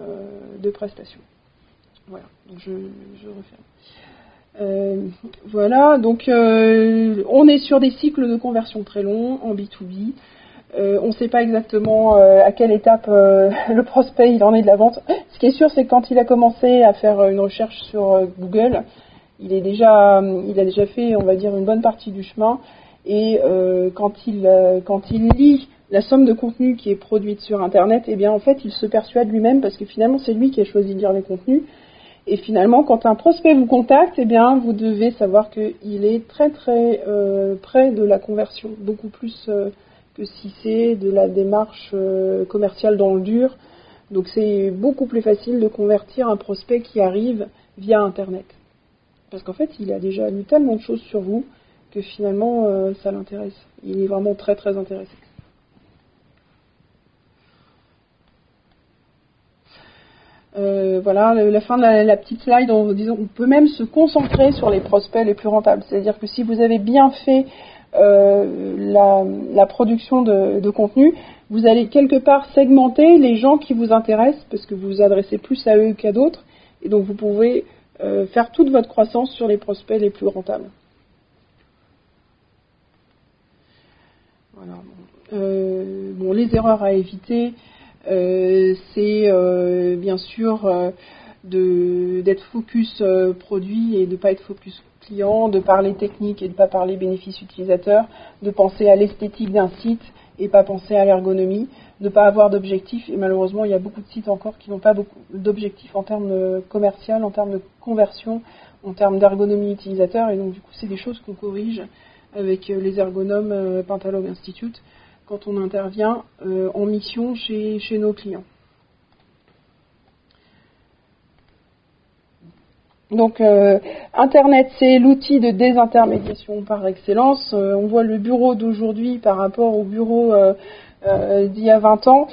de prestations. Voilà, donc je referme. Voilà, donc on est sur des cycles de conversion très longs en B2B. On ne sait pas exactement à quelle étape le prospect il en est de la vente. Ce qui est sûr, c'est que quand il a commencé à faire une recherche sur Google, il a déjà fait, on va dire, une bonne partie du chemin. Et quand il lit la somme de contenu qui est produite sur Internet, eh bien en fait, il se persuade lui-même parce que finalement, c'est lui qui a choisi de lire les contenus. Et finalement, quand un prospect vous contacte, eh bien, vous devez savoir qu'il est très très près de la conversion, beaucoup plus que si c'est de la démarche commerciale dans le dur. Donc c'est beaucoup plus facile de convertir un prospect qui arrive via Internet. Parce qu'en fait, il a déjà lu tellement de choses sur vous que finalement, ça l'intéresse. Il est vraiment très très intéressé. Voilà, la fin de la petite slide, on peut même se concentrer sur les prospects les plus rentables. C'est-à-dire que si vous avez bien fait la production de contenu, vous allez quelque part segmenter les gens qui vous intéressent parce que vous vous adressez plus à eux qu'à d'autres. Et donc vous pouvez faire toute votre croissance sur les prospects les plus rentables. Voilà. Bon, les erreurs à éviter, c'est bien sûr d'être focus produit et de ne pas être focus client, de parler technique et de ne pas parler bénéfice utilisateur, de penser à l'esthétique d'un site et pas penser à l'ergonomie, de ne pas avoir d'objectifs. Et malheureusement, il y a beaucoup de sites encore qui n'ont pas beaucoup d'objectifs en termes commercial, en termes de conversion, en termes d'ergonomie utilisateur. Et donc, du coup, c'est des choses qu'on corrige avec les ergonomes Pentalog Institute quand on intervient en mission chez nos clients. Donc, Internet, c'est l'outil de désintermédiation par excellence. On voit le bureau d'aujourd'hui par rapport au bureau d'il y a 20 ans.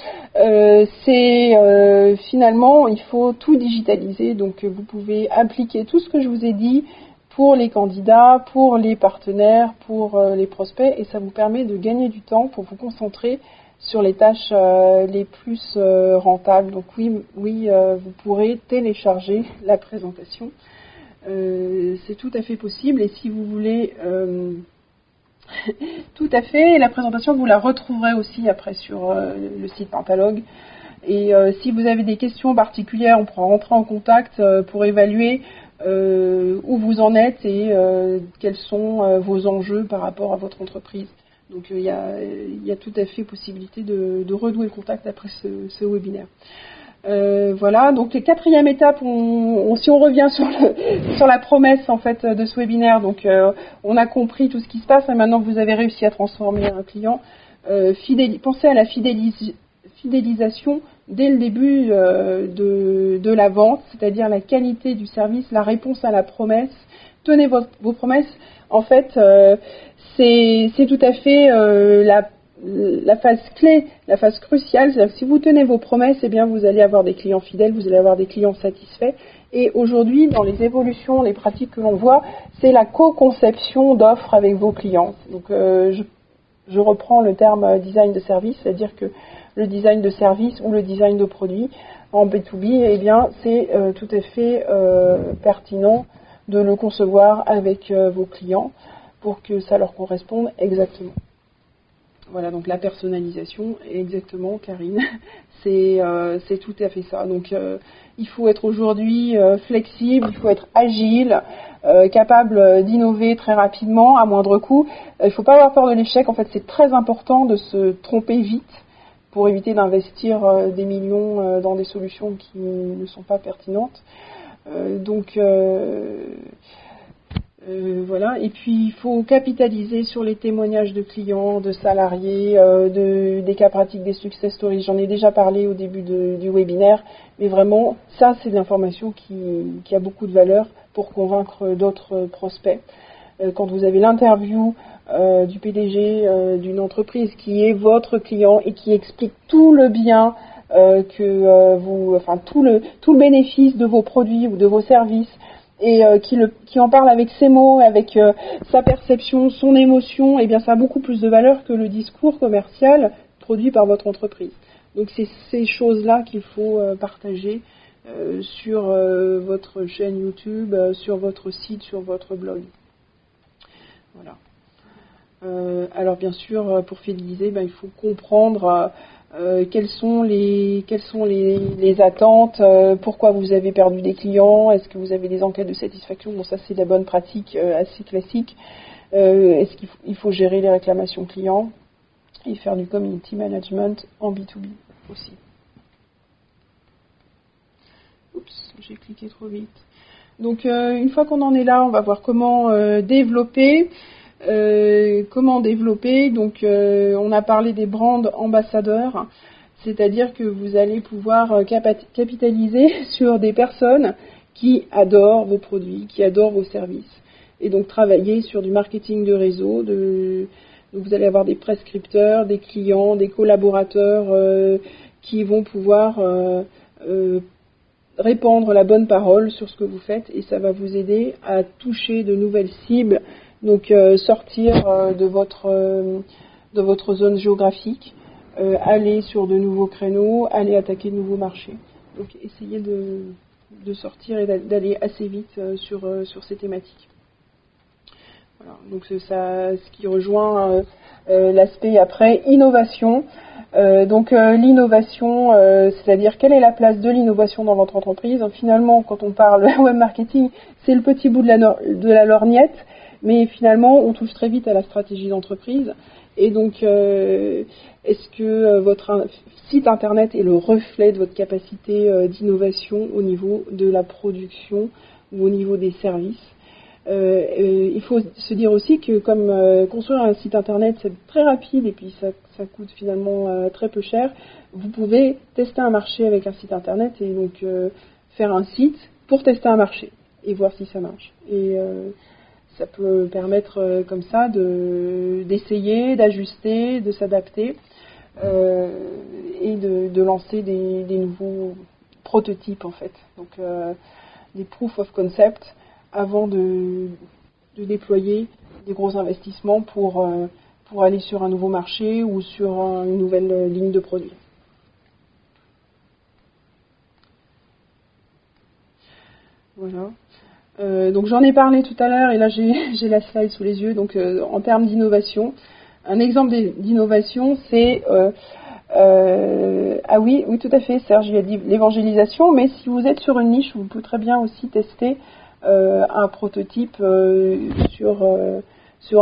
Finalement, il faut tout digitaliser. Donc, vous pouvez appliquer tout ce que je vous ai dit pour les candidats, pour les partenaires, pour les prospects, et ça vous permet de gagner du temps pour vous concentrer sur les tâches les plus rentables. Donc oui, vous pourrez télécharger la présentation. C'est tout à fait possible, et si vous voulez tout à fait, la présentation vous la retrouverez aussi après sur le site Pentalog. Et si vous avez des questions particulières, on pourra rentrer en contact pour évaluer où vous en êtes et quels sont vos enjeux par rapport à votre entreprise. Donc il y a tout à fait possibilité de renouer le contact après ce webinaire. Voilà, donc les quatrième étape, si on revient sur la promesse en fait de ce webinaire, donc on a compris tout ce qui se passe, et maintenant que vous avez réussi à transformer un client, pensez à la fidélisation dès le début de la vente, c'est-à-dire la qualité du service, la réponse à la promesse. Tenez vos promesses. En fait, c'est tout à fait la phase clé, la phase cruciale. C'est-à-dire que si vous tenez vos promesses, eh bien vous allez avoir des clients fidèles, vous allez avoir des clients satisfaits. Et aujourd'hui, dans les évolutions, les pratiques que l'on voit, c'est la co-conception d'offres avec vos clients. Donc, je reprends le terme design de service, c'est-à-dire que le design de service ou le design de produit en B2B, eh bien, c'est tout à fait pertinent de le concevoir avec vos clients pour que ça leur corresponde exactement. Voilà, donc la personnalisation, exactement, Karine, c'est tout à fait ça. Donc il faut être aujourd'hui flexible, il faut être agile, capable d'innover très rapidement, à moindre coût. Il ne faut pas avoir peur de l'échec, en fait c'est très important de se tromper vite pour éviter d'investir des millions dans des solutions qui ne sont pas pertinentes. Voilà. Et puis il faut capitaliser sur les témoignages de clients, de salariés, des cas pratiques, des success stories. J'en ai déjà parlé au début du webinaire, mais vraiment ça c'est de l'information qui a beaucoup de valeur pour convaincre d'autres prospects. Quand vous avez l'interview du PDG d'une entreprise qui est votre client et qui explique tout le bien tout le bénéfice de vos produits ou de vos services, et qui en parle avec ses mots, avec sa perception, son émotion, eh bien ça a beaucoup plus de valeur que le discours commercial produit par votre entreprise. Donc c'est ces choses-là qu'il faut partager sur votre chaîne YouTube, sur votre site, sur votre blog. Voilà. Alors bien sûr, pour fidéliser, il faut comprendre quelles sont les attentes, pourquoi vous avez perdu des clients, est-ce que vous avez des enquêtes de satisfaction. Bon, ça c'est de la bonne pratique assez classique. Est-ce qu'il faut gérer les réclamations clients et faire du community management en B2B aussi. Oups, j'ai cliqué trop vite. Donc une fois qu'on en est là, on va voir comment développer. Donc on a parlé des brand ambassadeurs, c'est-à-dire que vous allez pouvoir capitaliser sur des personnes qui adorent vos produits, qui adorent vos services, et donc travailler sur du marketing de réseau. Donc vous allez avoir des prescripteurs, des clients, des collaborateurs qui vont pouvoir répandre la bonne parole sur ce que vous faites, et ça va vous aider à toucher de nouvelles cibles. Donc sortir de votre zone géographique, aller sur de nouveaux créneaux, aller attaquer de nouveaux marchés. Donc essayez de sortir et d'aller assez vite sur ces thématiques. Voilà, donc c'est ça, ce qui rejoint l'aspect après innovation. L'innovation, c'est-à-dire quelle est la place de l'innovation dans votre entreprise. Donc, finalement, quand on parle web marketing, c'est le petit bout de la lorgnette. Mais finalement, on touche très vite à la stratégie d'entreprise. Et donc, est-ce que votre site Internet est le reflet de votre capacité d'innovation au niveau de la production ou au niveau des services? Il faut se dire aussi que comme construire un site Internet, c'est très rapide et puis ça coûte finalement très peu cher, vous pouvez tester un marché avec un site Internet et donc faire un site pour tester un marché et voir si ça marche. Et ça peut permettre comme ça d'essayer, d'ajuster, de s'adapter et de lancer des nouveaux prototypes en fait. Donc des proof of concept avant de déployer des gros investissements pour aller sur un nouveau marché ou sur une nouvelle ligne de produits. Voilà. Donc j'en ai parlé tout à l'heure et là j'ai la slide sous les yeux. Donc en termes d'innovation, un exemple d'innovation c'est oui tout à fait, Serge il a dit l'évangélisation, mais si vous êtes sur une niche, vous pouvez très bien aussi tester un prototype sur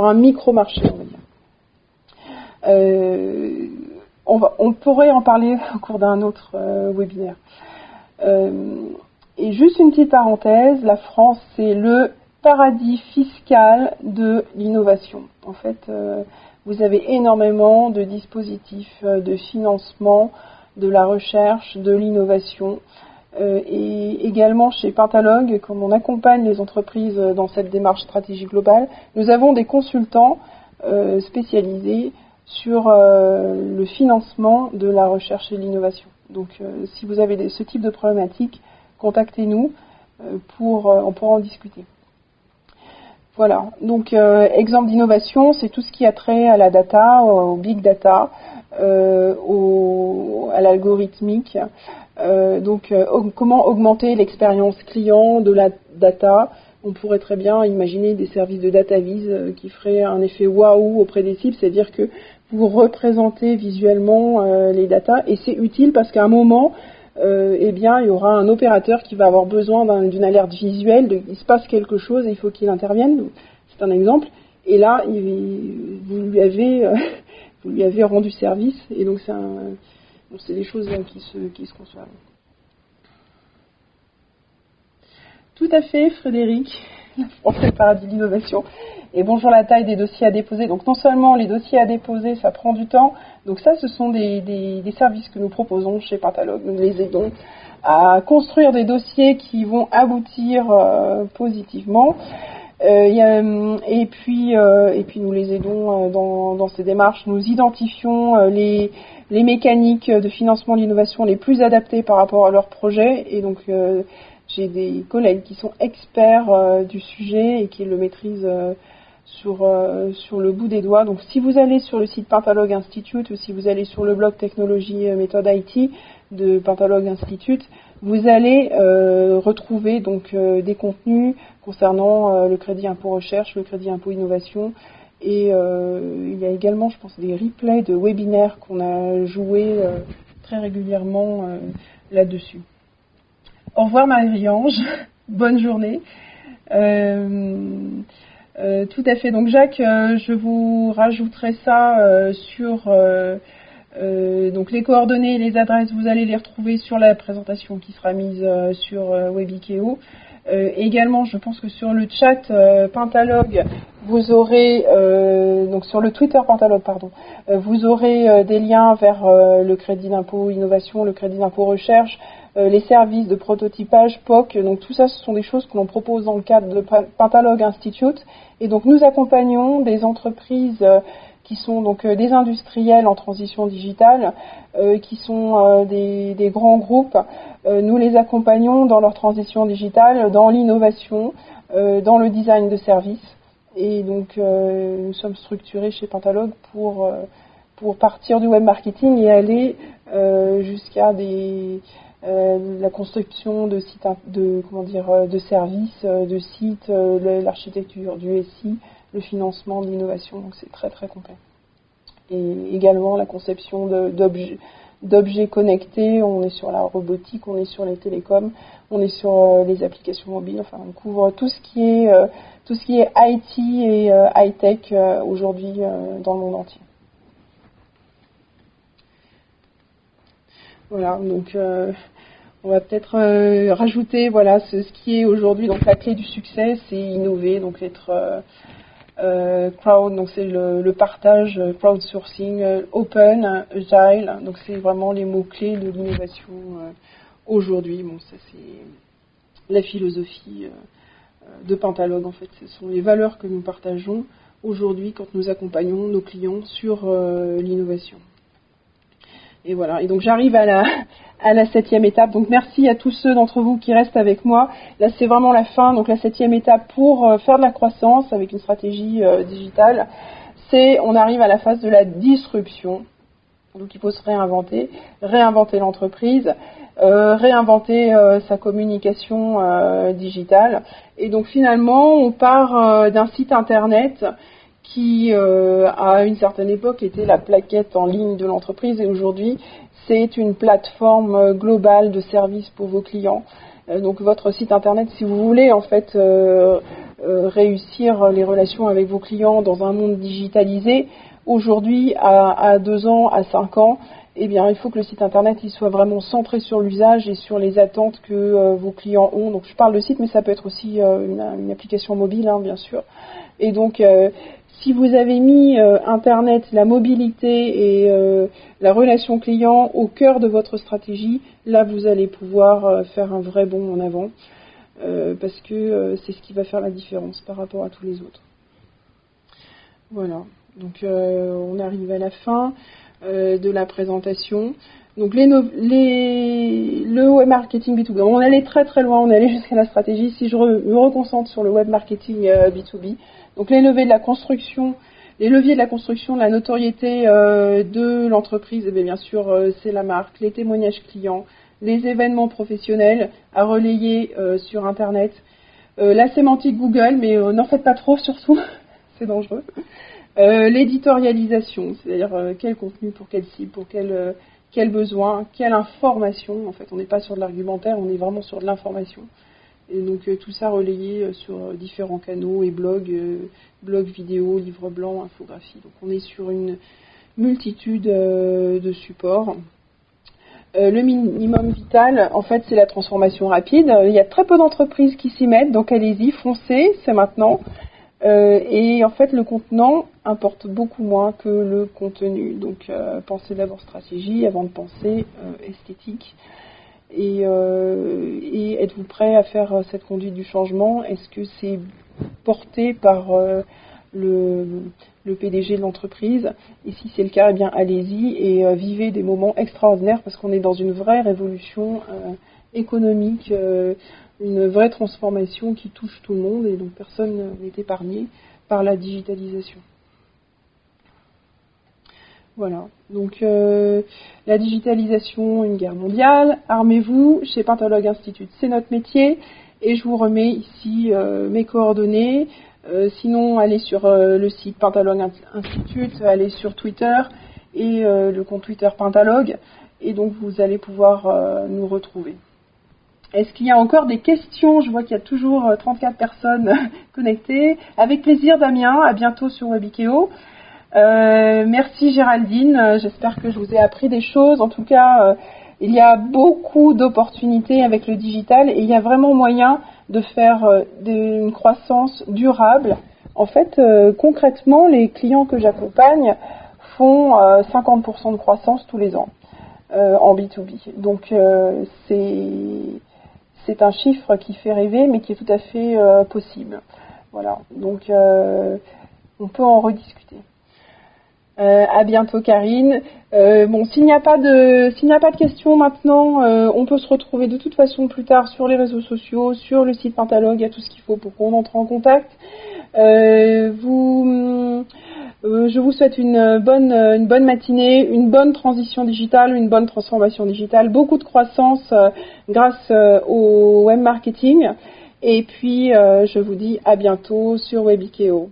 un micro-marché, on va dire. On pourrait en parler au cours d'un autre webinaire. Et juste une petite parenthèse, la France, c'est le paradis fiscal de l'innovation. En fait, vous avez énormément de dispositifs de financement, de la recherche, de l'innovation. Et également chez Pentalog, comme on accompagne les entreprises dans cette démarche stratégique globale, nous avons des consultants spécialisés sur le financement de la recherche et de l'innovation. Donc si vous avez ce type de problématique, contactez-nous, on pourra en discuter. Voilà, donc exemple d'innovation, c'est tout ce qui a trait à la data, au big data, à l'algorithmique. Comment augmenter l'expérience client de la data, on pourrait très bien imaginer des services de data vis qui feraient un effet waouh auprès des cibles, c'est-à-dire que vous représentez visuellement les datas, et c'est utile parce qu'à un moment, eh bien, il y aura un opérateur qui va avoir besoin d'une alerte visuelle, il se passe quelque chose et il faut qu'il intervienne. C'est un exemple. Et là, vous lui avez rendu service, et donc c'est des choses qui se conçoivent. Tout à fait, Frédéric, la France est le paradis de l'innovation. Et bonjour, la taille des dossiers à déposer. Donc non seulement les dossiers à déposer, ça prend du temps, donc ça, ce sont des services que nous proposons chez Pentalog. Nous les aidons à construire des dossiers qui vont aboutir positivement. Et puis nous les aidons dans ces démarches. Nous identifions les mécaniques de financement de l'innovation les plus adaptées par rapport à leur projet. Et donc j'ai des collègues qui sont experts du sujet et qui le maîtrisent sur le bout des doigts. Donc si vous allez sur le site Pentalog Institute ou si vous allez sur le blog Technologie Méthode IT de Pentalog Institute, vous allez retrouver donc des contenus concernant le crédit impôt recherche, le crédit impôt innovation, et il y a également, je pense, des replays de webinaires qu'on a joués très régulièrement là-dessus. Au revoir Marie-Ange, bonne journée. Tout à fait. Donc Jacques, je vous rajouterai ça sur donc les coordonnées et les adresses. Vous allez les retrouver sur la présentation qui sera mise sur Webikeo. Également, je pense que sur le chat Pentalog, vous aurez donc sur le Twitter Pentalog, pardon, vous aurez des liens vers le crédit d'impôt innovation, le crédit d'impôt recherche, les services de prototypage, POC. Donc tout ça, ce sont des choses que l'on propose dans le cadre de Pentalog Institute. Et donc nous accompagnons des entreprises qui sont donc des industriels en transition digitale, qui sont des grands groupes. Nous les accompagnons dans leur transition digitale, dans l'innovation, dans le design de services. Et donc nous sommes structurés chez Pentalog pour partir du web marketing et aller jusqu'à la construction de sites, de services, de sites, l'architecture du SI, le financement de l'innovation. Donc c'est très très complet. Et également la conception d'objets connectés. On est sur la robotique, on est sur les télécoms, on est sur les applications mobiles. Enfin, on couvre tout ce qui est IT et high-tech aujourd'hui dans le monde entier. Voilà, donc on va peut-être rajouter ce qui est aujourd'hui donc la clé du succès, c'est innover, donc être crowd, donc c'est le partage, crowdsourcing, open, agile, donc c'est vraiment les mots-clés de l'innovation aujourd'hui. Bon, ça c'est la philosophie de Pentalog en fait, ce sont les valeurs que nous partageons aujourd'hui quand nous accompagnons nos clients sur l'innovation. Et voilà, et donc j'arrive à la 7e étape. Donc merci à tous ceux d'entre vous qui restent avec moi. Là c'est vraiment la fin, donc la 7e étape pour faire de la croissance avec une stratégie digitale, on arrive à la phase de la disruption. Donc il faut se réinventer l'entreprise, réinventer sa communication digitale. Et donc finalement on part d'un site internet qui, à une certaine époque, était la plaquette en ligne de l'entreprise, et aujourd'hui, c'est une plateforme globale de services pour vos clients. Donc, votre site internet, si vous voulez, en fait, réussir les relations avec vos clients dans un monde digitalisé, aujourd'hui, à 2 ans, à 5 ans, eh bien, il faut que le site internet il soit vraiment centré sur l'usage et sur les attentes que vos clients ont. Donc, je parle de site, mais ça peut être aussi une application mobile, hein, bien sûr. Et donc, si vous avez mis Internet, la mobilité et la relation client au cœur de votre stratégie, là vous allez pouvoir faire un vrai bond en avant parce que c'est ce qui va faire la différence par rapport à tous les autres. Voilà, donc on arrive à la fin de la présentation. Donc le web marketing B2B, on allait très très loin, on allait jusqu'à la stratégie. Si je me reconcentre sur le web marketing B2B, donc les leviers de la construction, de la notoriété de l'entreprise, et bien sûr c'est la marque, les témoignages clients, les événements professionnels à relayer sur Internet, La sémantique Google, mais n'en faites pas trop surtout, c'est dangereux. L'éditorialisation, c'est-à-dire quel contenu pour quelle cible, pour quel besoin, quelle information. En fait, on n'est pas sur de l'argumentaire, on est vraiment sur de l'information. Et donc tout ça relayé sur différents canaux et blogs vidéo, livres blancs, infographies. Donc on est sur une multitude de supports. Le minimum vital, en fait, c'est la transformation rapide. Il y a très peu d'entreprises qui s'y mettent, donc allez-y, foncez, c'est maintenant. Et en fait, le contenant importe beaucoup moins que le contenu. Donc pensez d'abord stratégie avant de penser esthétique. Et êtes-vous prêt à faire cette conduite du changement? Est-ce que c'est porté par le PDG de l'entreprise? Et si c'est le cas, eh bien allez-y et vivez des moments extraordinaires parce qu'on est dans une vraie révolution économique, une vraie transformation qui touche tout le monde et donc personne n'est épargné par la digitalisation. Voilà, donc la digitalisation, une guerre mondiale, armez-vous, chez Pentalogue Institute, c'est notre métier, et je vous remets ici mes coordonnées. Sinon, allez sur le site Pentalogue Institute, allez sur Twitter, et le compte Twitter Pentalogue, et donc vous allez pouvoir nous retrouver. Est-ce qu'il y a encore des questions? Je vois qu'il y a toujours 34 personnes connectées. Avec plaisir, Damien, à bientôt sur Webikeo. Merci Géraldine, j'espère que je vous ai appris des choses. En tout cas, il y a beaucoup d'opportunités avec le digital et il y a vraiment moyen de faire une croissance durable. En fait, concrètement, les clients que j'accompagne font 50% de croissance tous les ans en B2B. Donc c'est un chiffre qui fait rêver mais qui est tout à fait possible. Voilà, donc on peut en rediscuter. À bientôt Karine. Bon, s'il n'y a pas de questions maintenant, on peut se retrouver de toute façon plus tard sur les réseaux sociaux, sur le site Pentalogue, il y a tout ce qu'il faut pour qu'on entre en contact. Je vous souhaite une bonne matinée, une bonne transition digitale, une bonne transformation digitale, beaucoup de croissance grâce au web marketing. Et puis je vous dis à bientôt sur Webikeo.